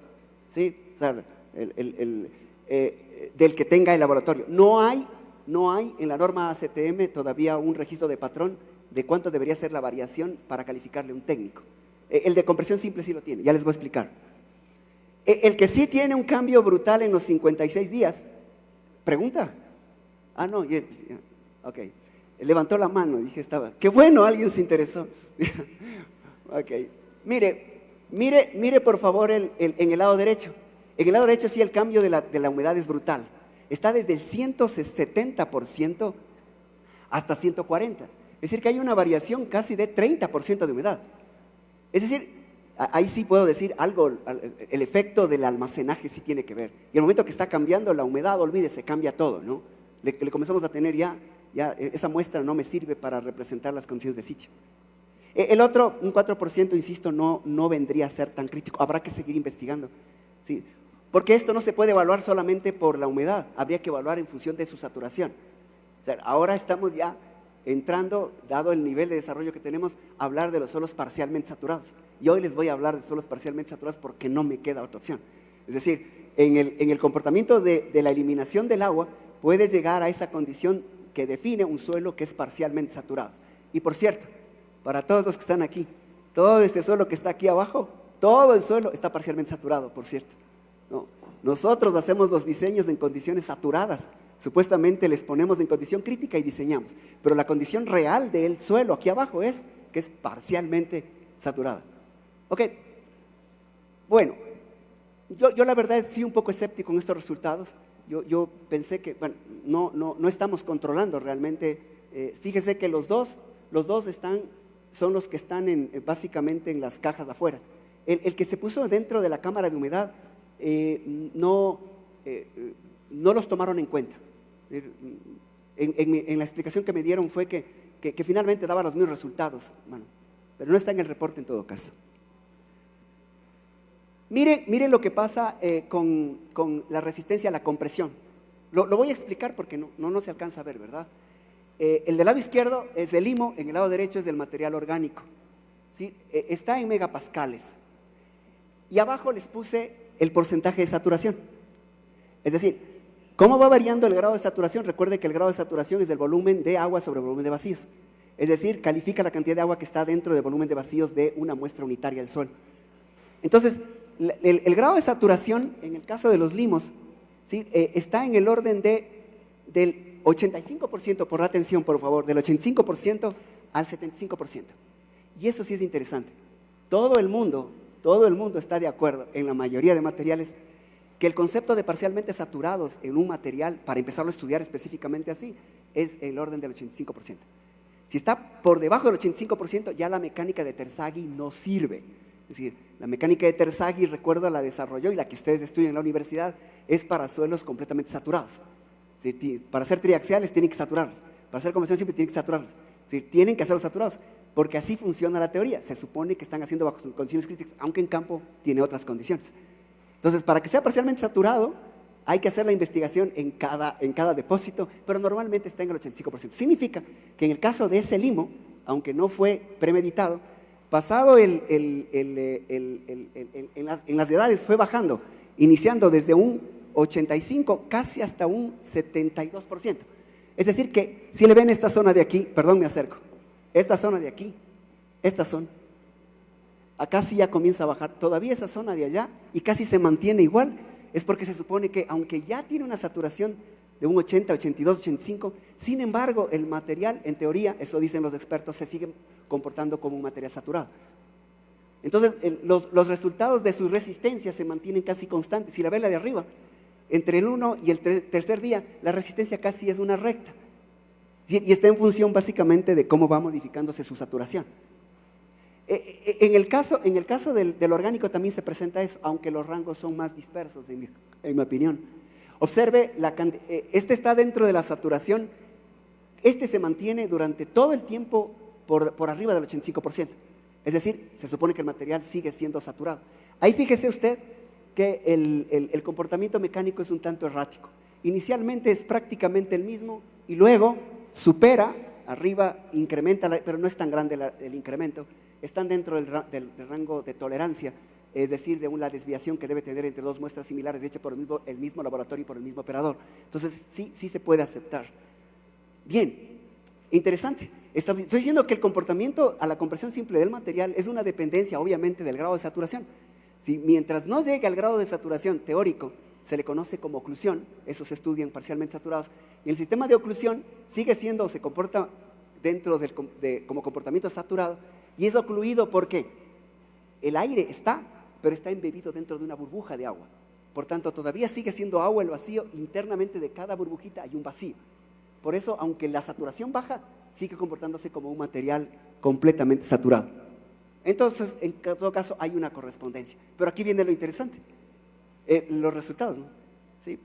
¿Sí? O sea, del que tenga el laboratorio. No hay en la norma ACTM todavía un registro de patrón de cuánto debería ser la variación para calificarle un técnico. El de compresión simple sí lo tiene, ya les voy a explicar. El que sí tiene un cambio brutal en los 56 días, ¿pregunta? Ah, no, ok. Levantó la mano, dije, qué bueno, alguien se interesó. Ok, mire por favor en el lado derecho. En el lado derecho sí el cambio de la humedad es brutal. Está desde el 170% hasta 140%. Es decir, que hay una variación casi de 30% de humedad. Es decir, ahí sí puedo decir algo, el efecto del almacenaje sí tiene que ver. Y el momento que está cambiando la humedad, olvídese, cambia todo, ¿no? Le comenzamos a tener ya esa muestra no me sirve para representar las condiciones de sitio. El otro, un 4%, insisto, no vendría a ser tan crítico. Habrá que seguir investigando, ¿sí? Porque esto no se puede evaluar solamente por la humedad, habría que evaluar en función de su saturación. O sea, ahora estamos ya entrando, dado el nivel de desarrollo que tenemos, a hablar de los suelos parcialmente saturados. Y hoy les voy a hablar de suelos parcialmente saturados porque no me queda otra opción. Es decir, en el comportamiento de la eliminación del agua, puedes llegar a esa condición que define un suelo que es parcialmente saturado. Y por cierto, para todos los que están aquí, todo este suelo que está aquí abajo, todo el suelo está parcialmente saturado, por cierto. No, nosotros hacemos los diseños en condiciones saturadas, supuestamente les ponemos en condición crítica y diseñamos, pero la condición real del suelo aquí abajo es que es parcialmente saturada. Ok, bueno, yo la verdad sí un poco escéptico con estos resultados. Yo pensé que, bueno, no estamos controlando realmente. Fíjese que los dos son los que están básicamente en las cajas de afuera. El que se puso dentro de la cámara de humedad no los tomaron en cuenta. En la explicación que me dieron fue que finalmente daba los mismos resultados, bueno, pero no está en el reporte en todo caso. Miren lo que pasa con la resistencia a la compresión. Lo voy a explicar porque no se alcanza a ver, ¿verdad? El del lado izquierdo es del limo, en el lado derecho es del material orgánico. ¿Sí? Está en megapascales. Y abajo les puse el porcentaje de saturación. Es decir, ¿cómo va variando el grado de saturación? Recuerde que el grado de saturación es del volumen de agua sobre el volumen de vacíos. Es decir, califica la cantidad de agua que está dentro del volumen de vacíos de una muestra unitaria del suelo. Entonces, el grado de saturación, en el caso de los limos, ¿sí? Está en el orden del 85%, por atención por favor, del 85% al 75%. Y eso sí es interesante. Todo el mundo está de acuerdo, en la mayoría de materiales, que el concepto de parcialmente saturados en un material, para empezarlo a estudiar específicamente así, es el orden del 85%. Si está por debajo del 85%, ya la mecánica de Terzaghi no sirve. Es decir, la mecánica de Terzaghi, recuerdo, la desarrolló y la que ustedes estudian en la universidad es para suelos completamente saturados. Es decir, para ser triaxiales tienen que saturarlos, para hacer conversión simple tienen que saturarlos. Es decir, tienen que hacerlos saturados, porque así funciona la teoría. Se supone que están haciendo bajo condiciones críticas, aunque en campo tiene otras condiciones. Entonces, para que sea parcialmente saturado, hay que hacer la investigación en cada depósito, pero normalmente está en el 85%. Significa que en el caso de ese limo, aunque no fue premeditado, pasado en las edades fue bajando, iniciando desde un 85 casi hasta un 72%. Es decir que, si le ven esta zona de aquí, perdón, me acerco, esta zona de aquí, esta zona, acá sí ya comienza a bajar, todavía esa zona de allá, y casi se mantiene igual, es porque se supone que aunque ya tiene una saturación de un 80, 82, 85, sin embargo el material, en teoría, eso dicen los expertos, se sigue comportando como un material saturado. Entonces los resultados de sus resistencias se mantienen casi constantes. Si la ven la de arriba, entre el 1 y el tercer día, la resistencia casi es una recta, y está en función básicamente de cómo va modificándose su saturación. En el caso del orgánico también se presenta eso, aunque los rangos son más dispersos, en mi opinión. Observe, este está dentro de la saturación, este se mantiene durante todo el tiempo por arriba del 85%. Es decir, se supone que el material sigue siendo saturado. Ahí fíjese usted que el comportamiento mecánico es un tanto errático. Inicialmente es prácticamente el mismo y luego supera, arriba incrementa, pero no es tan grande el incremento. Están dentro del rango de tolerancia, es decir, de una desviación que debe tener entre dos muestras similares hechas por el mismo laboratorio y por el mismo operador. Entonces, sí se puede aceptar. Bien, interesante. Estoy diciendo que el comportamiento a la compresión simple del material es una dependencia, obviamente, del grado de saturación. Si mientras no llegue al grado de saturación teórico, se le conoce como oclusión, eso se estudia en parcialmente saturados, y el sistema de oclusión sigue siendo o se comporta dentro como comportamiento saturado, y es ocluido porque el aire está, pero está embebido dentro de una burbuja de agua. Por tanto, todavía sigue siendo agua el vacío, internamente de cada burbujita hay un vacío. Por eso, aunque la saturación baja, sigue comportándose como un material completamente saturado. Entonces, en todo caso, hay una correspondencia. Pero aquí viene lo interesante, los resultados, ¿no? ¿Sí?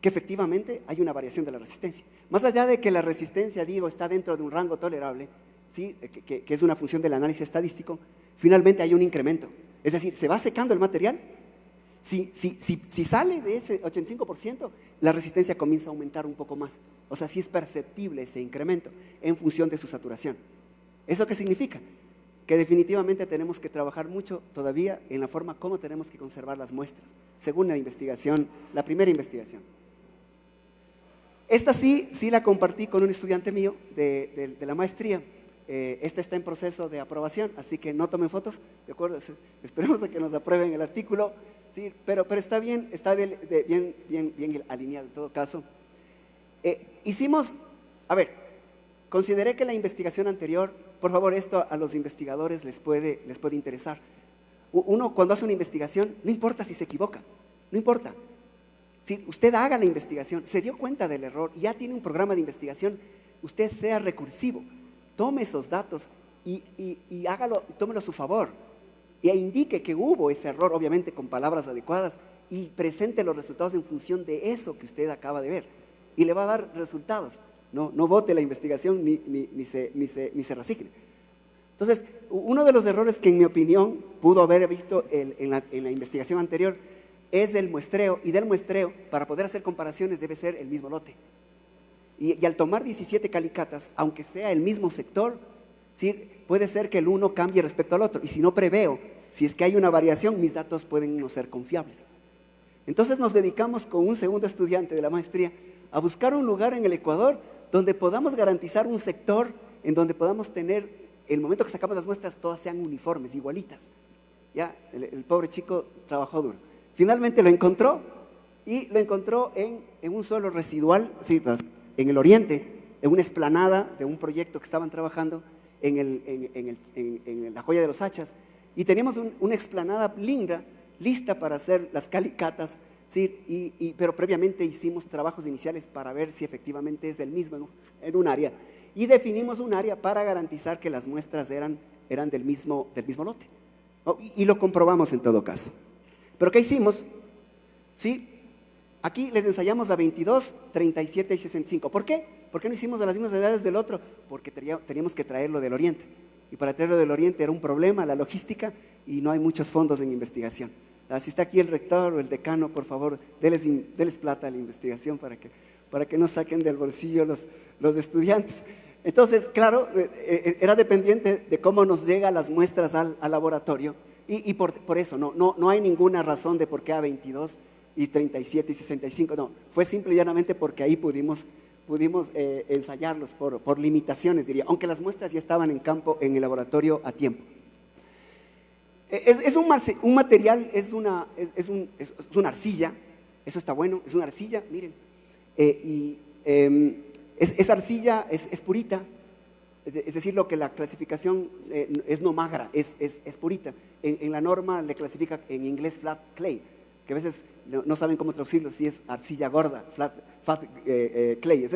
Que efectivamente hay una variación de la resistencia. Más allá de que la resistencia, digo, está dentro de un rango tolerable, ¿sí? que es una función del análisis estadístico, finalmente hay un incremento. Es decir, se va secando el material. Si sale de ese 85%, la resistencia comienza a aumentar un poco más. O sea, sí es perceptible ese incremento en función de su saturación. ¿Eso qué significa? Que definitivamente tenemos que trabajar mucho todavía en la forma como tenemos que conservar las muestras, según la investigación, la primera investigación. Esta sí la compartí con un estudiante mío de la maestría. Esta está en proceso de aprobación, así que no tomen fotos, ¿de acuerdo? Esperemos a que nos aprueben el artículo, sí, pero está bien, está bien alineado en todo caso. Consideré que la investigación anterior, por favor, esto a los investigadores les puede interesar. Uno cuando hace una investigación, no importa si se equivoca, no importa. Si usted haga la investigación, se dio cuenta del error y ya tiene un programa de investigación, usted sea recursivo, tome esos datos y hágalo, tómelo a su favor e indique que hubo ese error, obviamente con palabras adecuadas, y presente los resultados en función de eso que usted acaba de ver y le va a dar resultados. No bote la investigación ni se recicle. Entonces, uno de los errores que en mi opinión pudo haber visto en la investigación anterior es el muestreo, y del muestreo, para poder hacer comparaciones, debe ser el mismo lote. Y al tomar 17 calicatas, aunque sea el mismo sector, ¿sí? Puede ser que el uno cambie respecto al otro, y si no preveo, si es que hay una variación, mis datos pueden no ser confiables. Entonces nos dedicamos con un segundo estudiante de la maestría a buscar un lugar en el Ecuador donde podamos garantizar un sector en donde podamos tener, el momento que sacamos las muestras, todas sean uniformes, igualitas. Ya, el pobre chico trabajó duro. Finalmente lo encontró, y lo encontró en un suelo residual, sí, en el oriente, en una explanada de un proyecto que estaban trabajando en la Joya de los Hachas, y teníamos una explanada linda lista para hacer las calicatas, ¿sí? Pero previamente hicimos trabajos iniciales para ver si efectivamente es el mismo en un área, y definimos un área para garantizar que las muestras eran del mismo lote. Y lo comprobamos en todo caso. ¿Pero qué hicimos? ¿Sí? Aquí les ensayamos a 22, 37 y 65. ¿Por qué? ¿Por qué no hicimos de las mismas edades del otro? Porque teníamos que traerlo del Oriente. Y para traerlo del Oriente era un problema, la logística, y no hay muchos fondos en investigación. Si está aquí el rector o el decano, por favor, déles plata a la investigación para que no saquen del bolsillo los estudiantes. Entonces, claro, era dependiente de cómo nos llegan las muestras al laboratorio, y por eso no hay ninguna razón de por qué a 22 y 37 y 65, no, fue simple y llanamente porque ahí pudimos ensayarlos por limitaciones, diría, aunque las muestras ya estaban en campo, en el laboratorio a tiempo. Es un material, es una arcilla, eso está bueno, es una arcilla, miren, esa arcilla es purita, es decir, lo que la clasificación es no magra, es purita. En la norma le clasifica en inglés flat clay, que a veces no saben cómo traducirlo, si es arcilla gorda, fat clay. Es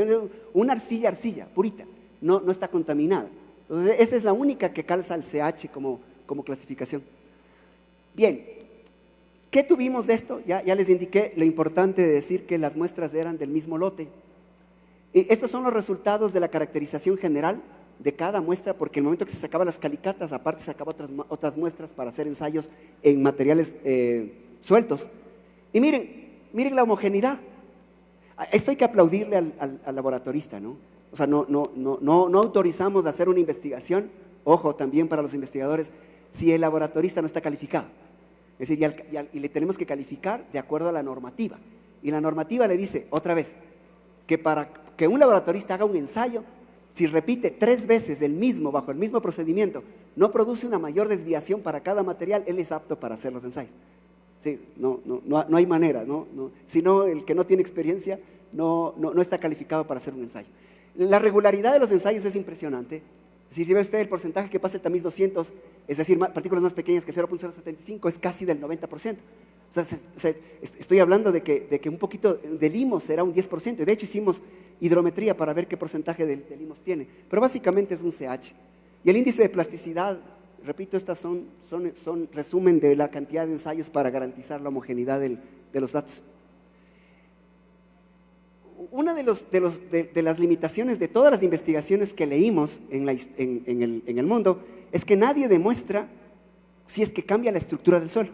una arcilla, purita, no está contaminada. Entonces, esa es la única que calza al CH como clasificación. Bien, ¿qué tuvimos de esto? Ya les indiqué lo importante de decir que las muestras eran del mismo lote. Estos son los resultados de la caracterización general de cada muestra, porque en el momento que se sacaban las calicatas, aparte se sacaban otras muestras para hacer ensayos en materiales sueltos. Y miren la homogeneidad. Esto hay que aplaudirle al laboratorista, ¿no? O sea, no autorizamos a hacer una investigación, ojo, también para los investigadores, si el laboratorista no está calificado. Es decir, y le tenemos que calificar de acuerdo a la normativa. Y la normativa le dice, otra vez, que para que un laboratorista haga un ensayo, si repite 3 veces bajo el mismo procedimiento, no produce una mayor desviación para cada material, él es apto para hacer los ensayos. Sí, no hay manera, si no, el que no tiene experiencia no está calificado para hacer un ensayo. La regularidad de los ensayos es impresionante. Si ve usted el porcentaje que pasa el tamiz 200, es decir, partículas más pequeñas que 0.075, es casi del 90%. O sea, estoy hablando de que un poquito de limos será un 10%, y de hecho hicimos hidrometría para ver qué porcentaje de limos tiene, pero básicamente es un CH. Y el índice de plasticidad, repito, estas son resumen de la cantidad de ensayos para garantizar la homogeneidad de los datos. Una de las limitaciones de todas las investigaciones que leímos en el mundo es que nadie demuestra si es que cambia la estructura del suelo.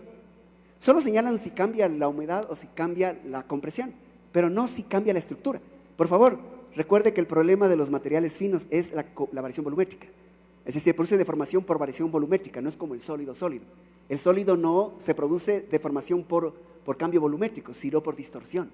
Solo señalan si cambia la humedad o si cambia la compresión, pero no si cambia la estructura. Por favor, recuerde que el problema de los materiales finos es la variación volumétrica. Es decir, se produce deformación por variación volumétrica, no es como el sólido. El sólido no se produce deformación por cambio volumétrico, sino por distorsión.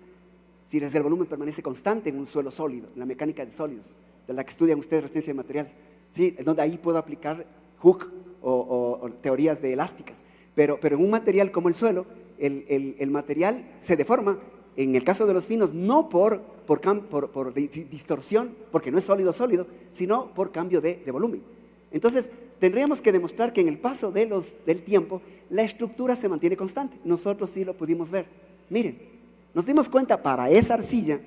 Si el volumen permanece constante en un suelo sólido, en la mecánica de sólidos, de la que estudian ustedes resistencia de materiales, ¿sí? Donde ahí puedo aplicar Hooke o teorías de elásticas. Pero en un material como el suelo, el material se deforma, en el caso de los finos, no por distorsión, porque no es sólido, sino por cambio de volumen. Entonces, tendríamos que demostrar que en el paso del tiempo, la estructura se mantiene constante. Nosotros sí lo pudimos ver. Miren, nos dimos cuenta para esa arcilla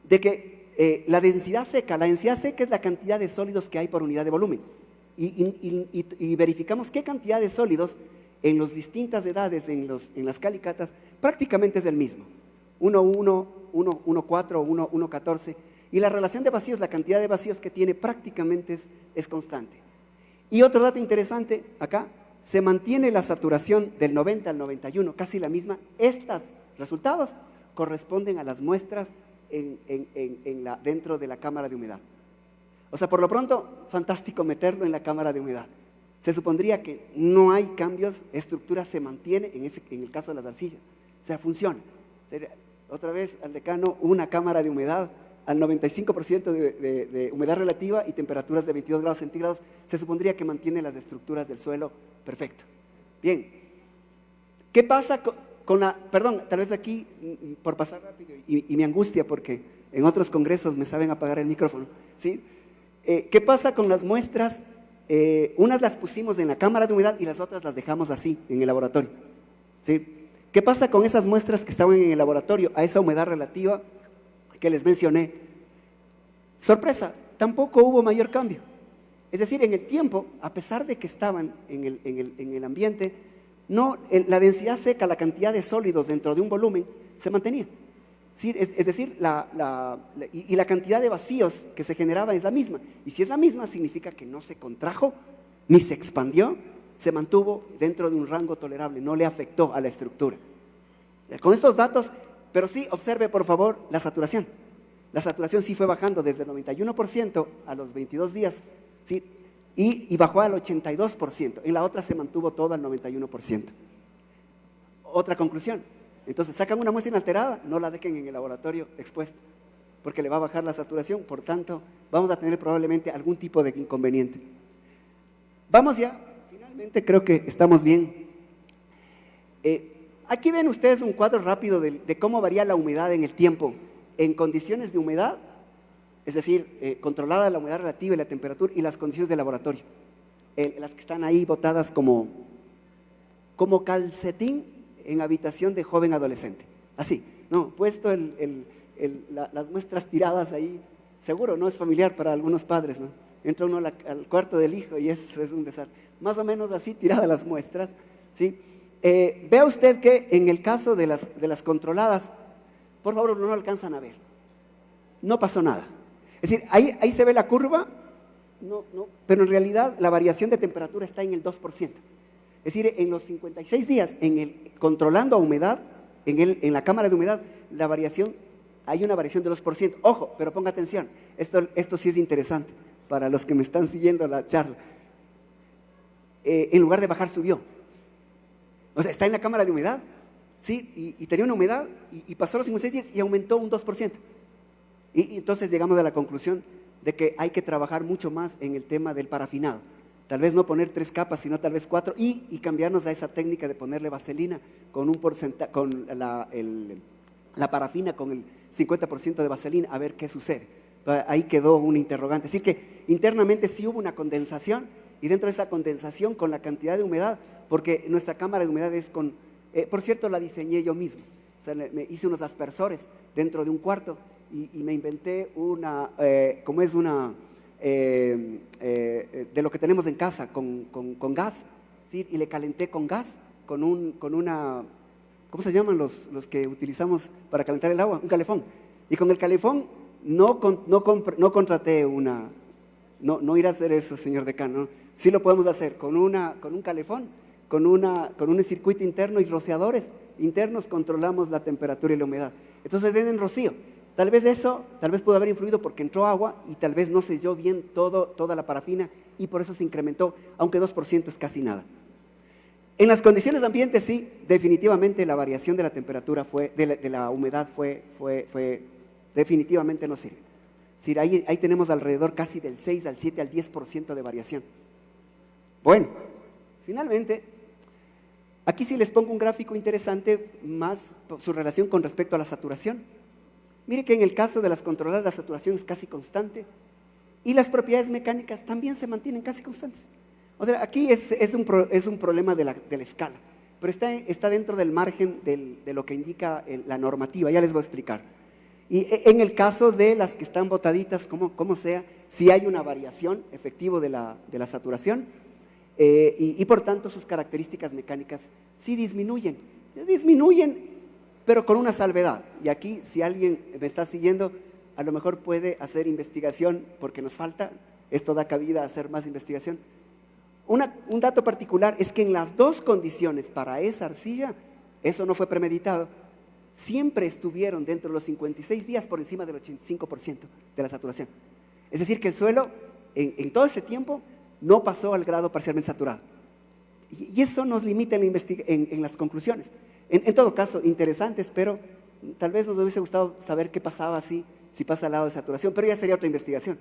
de que la densidad seca es la cantidad de sólidos que hay por unidad de volumen. Y verificamos qué cantidad de sólidos en las distintas edades, en las calicatas, prácticamente es el mismo. 1,1, 1,4, 1,14. Y la relación de vacíos, la cantidad de vacíos que tiene prácticamente es constante. Y otro dato interesante, acá, se mantiene la saturación del 90 al 91, casi la misma. Estos resultados corresponden a las muestras dentro de la cámara de humedad. O sea, por lo pronto, fantástico meterlo en la cámara de humedad. Se supondría que no hay cambios, estructura se mantiene en el caso de las arcillas. O sea, funciona. Otra vez, al decano, una cámara de humedad al 95% de humedad relativa y temperaturas de 22 grados centígrados, se supondría que mantiene las estructuras del suelo perfecto. Bien, ¿qué pasa perdón, tal vez aquí, por pasar rápido, y me angustia porque en otros congresos me saben apagar el micrófono, ¿sí? ¿Qué pasa con las muestras? Unas las pusimos en la cámara de humedad y las otras las dejamos así, en el laboratorio. ¿sí? ¿Qué pasa con esas muestras que estaban en el laboratorio a esa humedad relativa que les mencioné? Sorpresa, tampoco hubo mayor cambio. Es decir, en el tiempo, a pesar de que estaban en el ambiente, la densidad seca, la cantidad de sólidos dentro de un volumen, se mantenía. ¿Sí? Es decir, y la cantidad de vacíos que se generaba es la misma. Y si es la misma, significa que no se contrajo ni se expandió, se mantuvo dentro de un rango tolerable, no le afectó a la estructura. Con estos datos, pero sí, observe por favor la saturación. La saturación sí fue bajando desde el 91% a los 22 días, ¿sí? y bajó al 82%. En la otra se mantuvo todo al 91%. Otra conclusión. Entonces, sacan una muestra inalterada, no la dejen en el laboratorio expuesta, porque le va a bajar la saturación, por tanto, vamos a tener probablemente algún tipo de inconveniente. Vamos ya, finalmente creo que estamos bien. Aquí ven ustedes un cuadro rápido de cómo varía la humedad en el tiempo, en condiciones de humedad, es decir, controlada la humedad relativa y la temperatura y las condiciones de laboratorio. Las que están ahí botadas como calcetín en habitación de joven adolescente. Así, ¿no? Puesto las muestras tiradas ahí, seguro no es familiar para algunos padres, ¿no? Entra uno al cuarto del hijo y es un desastre. Más o menos así tiradas las muestras, ¿sí? Vea usted que en el caso de las controladas, por favor, no lo alcanzan a ver. No pasó nada. Es decir, ahí se ve la curva, pero en realidad la variación de temperatura está en el 2%. Es decir, en los 56 días, controlando a humedad, en la cámara de humedad, hay una variación de 2%. Ojo, pero ponga atención, esto sí es interesante para los que me están siguiendo la charla. En lugar de bajar, subió. O sea, está en la cámara de humedad, ¿sí? Y tenía una humedad y pasó los 56 días y aumentó un 2%. Y entonces llegamos a la conclusión de que hay que trabajar mucho más en el tema del parafinado. Tal vez no poner 3 capas, sino tal vez 4 y cambiarnos a esa técnica de ponerle vaselina con un porcentaje, con la parafina con el 50% de vaselina, a ver qué sucede. Ahí quedó un interrogante. Así que internamente sí hubo una condensación y dentro de esa condensación con la cantidad de humedad, porque nuestra cámara de humedad es por cierto la diseñé yo mismo. O sea, me hice unos aspersores dentro de un cuarto y me inventé de lo que tenemos en casa con gas, ¿sí? Y le calenté con gas, con una, ¿cómo se llaman los que utilizamos para calentar el agua? Un calefón. Y con el calefón no contraté no ir a hacer eso, señor decano, ¿no? Sí lo podemos hacer con un calefón, con un circuito interno y rociadores internos controlamos la temperatura y la humedad. Entonces en rocío. Tal vez pudo haber influido porque entró agua y tal vez no selló bien toda la parafina y por eso se incrementó, aunque 2% es casi nada. En las condiciones de ambiente sí, definitivamente la variación de la temperatura de la humedad fue definitivamente no sirve. Es decir, ahí tenemos alrededor casi del 6 al 7 al 10% de variación. Bueno, finalmente, aquí sí les pongo un gráfico interesante más su relación con respecto a la saturación. Mire que en el caso de las controladas la saturación es casi constante y las propiedades mecánicas también se mantienen casi constantes. O sea, aquí es un problema de la escala, pero está dentro del margen de lo que indica la normativa, ya les voy a explicar. Y en el caso de las que están botaditas, como sea, si hay una variación efectiva de la saturación y por tanto sus características mecánicas sí disminuyen, pero con una salvedad. Y aquí, si alguien me está siguiendo, a lo mejor puede hacer investigación, porque nos falta, esto da cabida a hacer más investigación. Un dato particular es que en las dos condiciones para esa arcilla, eso no fue premeditado, siempre estuvieron dentro de los 56 días por encima del 85% de la saturación. Es decir, que el suelo, en todo ese tiempo, no pasó al grado parcialmente saturado. Y eso nos limita en las conclusiones. En todo caso, interesantes, pero tal vez nos hubiese gustado saber qué pasaba si pasa al lado de saturación, pero ya sería otra investigación,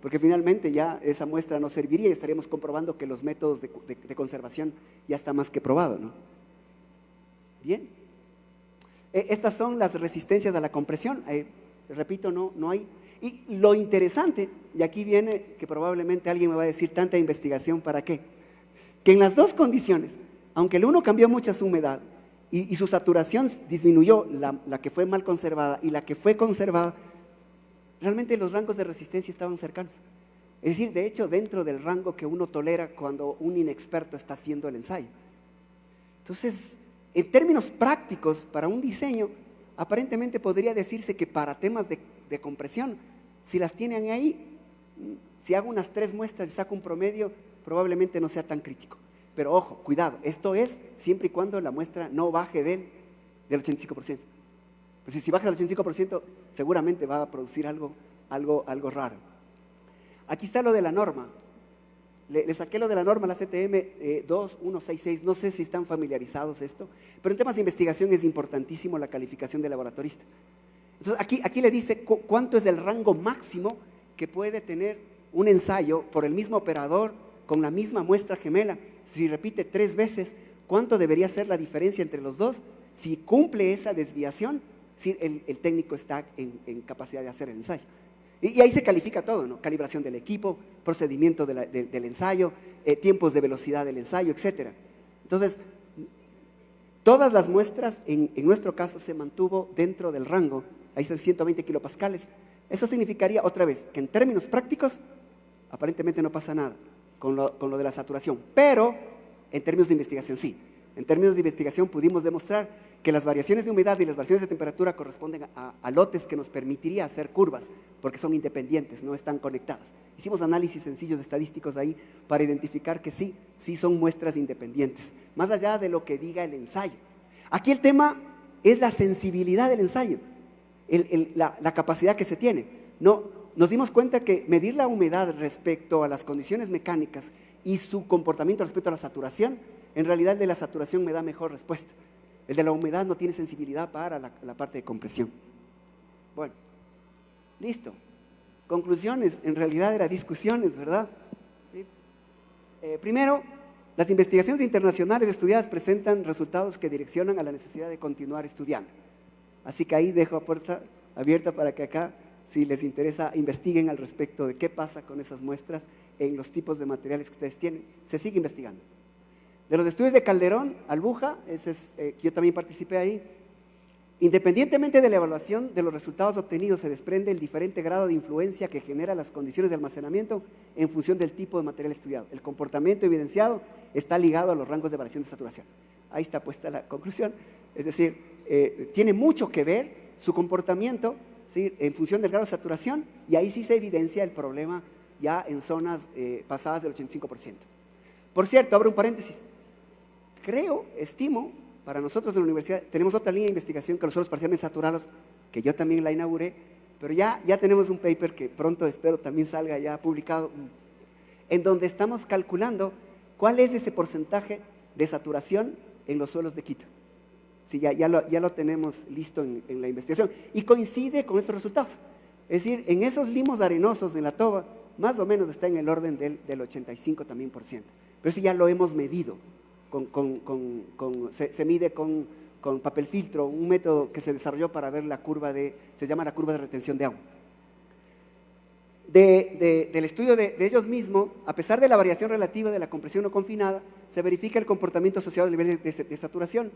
porque finalmente ya esa muestra no serviría y estaríamos comprobando que los métodos de conservación ya está más que probado, ¿no? Bien. Estas son las resistencias a la compresión. Repito, no hay. Y lo interesante, y aquí viene que probablemente alguien me va a decir tanta investigación, ¿para qué? Que en las dos condiciones, aunque el uno cambió mucha su humedad y su saturación disminuyó, la que fue mal conservada y la que fue conservada, realmente los rangos de resistencia estaban cercanos. Es decir, de hecho, dentro del rango que uno tolera cuando un inexperto está haciendo el ensayo. Entonces, en términos prácticos, para un diseño, aparentemente podría decirse que para temas de compresión, si las tienen ahí, si hago unas 3 muestras y saco un promedio, probablemente no sea tan crítico. Pero ojo, cuidado, esto es siempre y cuando la muestra no baje del 85%. Pues si baja del 85%, seguramente va a producir algo raro. Aquí está lo de la norma. Le saqué lo de la norma, la CTM 2166, no sé si están familiarizados esto, pero en temas de investigación es importantísimo la calificación del laboratorista. Entonces, aquí le dice cuánto es el rango máximo que puede tener un ensayo por el mismo operador con la misma muestra gemela. Si repite 3 veces, ¿cuánto debería ser la diferencia entre los dos? Si cumple esa desviación, si el técnico está en capacidad de hacer el ensayo. Y ahí se califica todo, ¿no? Calibración del equipo, procedimiento del ensayo, tiempos de velocidad del ensayo, etc. Entonces, todas las muestras, en nuestro caso, se mantuvo dentro del rango, ahí están 120 kilopascales. Eso significaría, otra vez, que en términos prácticos, aparentemente no pasa nada con lo de la saturación, pero en términos de investigación sí. En términos de investigación pudimos demostrar que las variaciones de humedad y las variaciones de temperatura corresponden a lotes que nos permitiría hacer curvas, porque son independientes, no están conectadas. Hicimos análisis sencillos estadísticos ahí para identificar que sí son muestras independientes, más allá de lo que diga el ensayo. Aquí el tema es la sensibilidad del ensayo, la capacidad que se tiene. Nos dimos cuenta que medir la humedad respecto a las condiciones mecánicas y su comportamiento respecto a la saturación, en realidad el de la saturación me da mejor respuesta. El de la humedad no tiene sensibilidad para la parte de compresión. Bueno, listo. Conclusiones, en realidad eran discusiones, ¿verdad? ¿Sí? Primero, las investigaciones internacionales estudiadas presentan resultados que direccionan a la necesidad de continuar estudiando. Así que ahí dejo la puerta abierta para que acá, si les interesa, investiguen al respecto de qué pasa con esas muestras en los tipos de materiales que ustedes tienen. Se sigue investigando. De los estudios de Calderón, Albuja, que yo también participé ahí, independientemente de la evaluación de los resultados obtenidos, se desprende el diferente grado de influencia que genera las condiciones de almacenamiento en función del tipo de material estudiado. El comportamiento evidenciado está ligado a los rangos de variación de saturación. Ahí está puesta la conclusión, es decir, tiene mucho que ver su comportamiento, ¿sí?, en función del grado de saturación, y ahí sí se evidencia el problema ya en zonas pasadas del 85%. Por cierto, abro un paréntesis. Estimo, para nosotros en la universidad, tenemos otra línea de investigación que los suelos parcialmente saturados, que yo también la inauguré, pero ya tenemos un paper que pronto espero también salga ya publicado, en donde estamos calculando cuál es ese porcentaje de saturación en los suelos de Quito. Sí, ya lo tenemos listo en la investigación y coincide con estos resultados. Es decir, en esos limos arenosos de la toba, más o menos está en el orden del 85 también %. Pero eso ya lo hemos medido. Se mide con papel filtro, un método que se desarrolló para ver se llama la curva de retención de agua. Del estudio de ellos mismos, a pesar de la variación relativa de la compresión no confinada, se verifica el comportamiento asociado al nivel de saturación.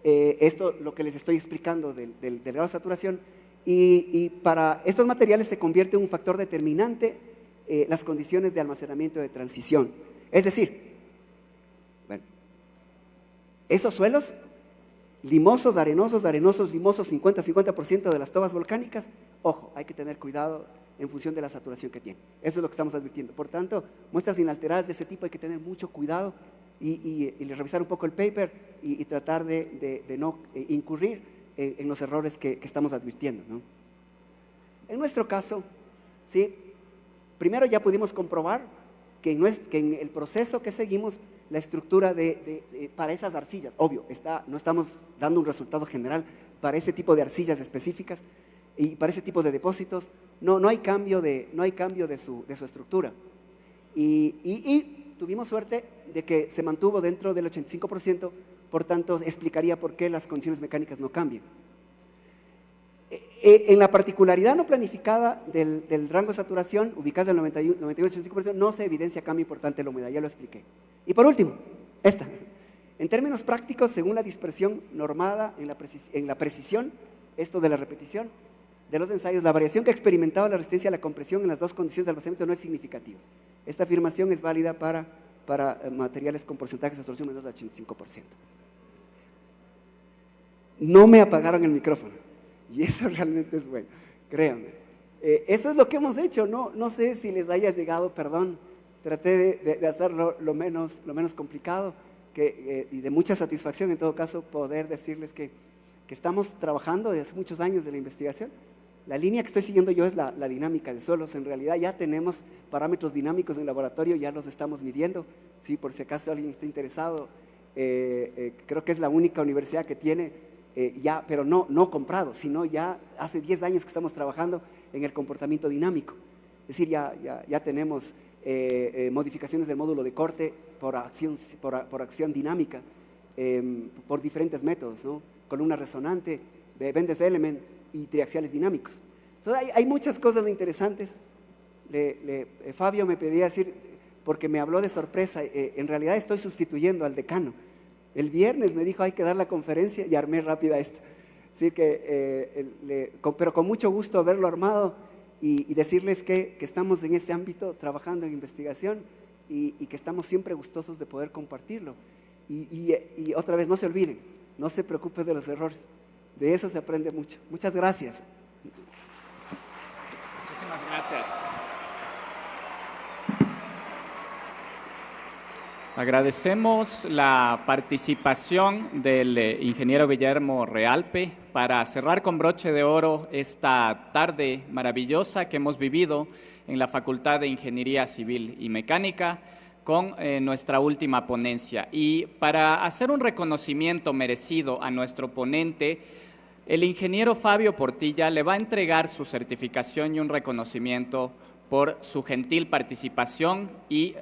Esto lo que les estoy explicando del grado de saturación, y para estos materiales se convierte en un factor determinante las condiciones de almacenamiento de transición. Es decir, esos suelos limosos, arenosos, limosos, 50% de las tobas volcánicas, ojo, hay que tener cuidado en función de la saturación que tienen. Eso es lo que estamos advirtiendo. Por tanto, muestras inalteradas de ese tipo hay que tener mucho cuidado y revisar un poco el paper y tratar de no incurrir en los errores que estamos advirtiendo, ¿no? En nuestro caso, ¿sí?, primero ya pudimos comprobar que en el proceso que seguimos, la estructura para esas arcillas, obvio, no estamos dando un resultado general para ese tipo de arcillas específicas y para ese tipo de depósitos, no hay cambio de su estructura. Y tuvimos suerte de que se mantuvo dentro del 85%, por tanto explicaría por qué las condiciones mecánicas no cambian. En la particularidad no planificada del rango de saturación, ubicada en el 98-85%, no se evidencia cambio importante en la humedad, ya lo expliqué. Y por último, En términos prácticos, según la dispersión normada en la precisión, esto de la repetición de los ensayos, la variación que ha experimentado la resistencia a la compresión en las dos condiciones de almacenamiento no es significativa. Esta afirmación es válida para materiales con porcentajes de absorción menor del 85%. No me apagaron el micrófono, y eso realmente es bueno, créanme. Eso es lo que hemos hecho, no sé si les haya llegado, perdón, traté de hacerlo lo menos complicado y de mucha satisfacción en todo caso poder decirles que estamos trabajando desde hace muchos años de la investigación. La línea que estoy siguiendo yo es la dinámica de suelos. En realidad ya tenemos parámetros dinámicos en el laboratorio, ya los estamos midiendo. Sí, por si acaso alguien está interesado, creo que es la única universidad que tiene ya, pero no comprado, sino ya hace 10 años que estamos trabajando en el comportamiento dinámico. Es decir, ya tenemos modificaciones del módulo de corte por acción dinámica, por diferentes métodos, ¿no? Columna resonante, Benders element y triaxiales dinámicos. Entonces hay muchas cosas interesantes. Fabio me pedía decir, porque me habló de sorpresa, en realidad estoy sustituyendo al decano. El viernes me dijo hay que dar la conferencia y armé rápida esta. Así que, pero con mucho gusto haberlo armado y decirles que estamos en este ámbito trabajando en investigación y que estamos siempre gustosos de poder compartirlo. Y otra vez, no se olviden, no se preocupen de los errores. De eso se aprende mucho. Muchas gracias. Muchísimas gracias. Agradecemos la participación del ingeniero Guillermo Realpe para cerrar con broche de oro esta tarde maravillosa que hemos vivido en la Facultad de Ingeniería Civil y Mecánica con nuestra última ponencia. Y para hacer un reconocimiento merecido a nuestro ponente, el ingeniero Fabio Portilla le va a entregar su certificación y un reconocimiento por su gentil participación y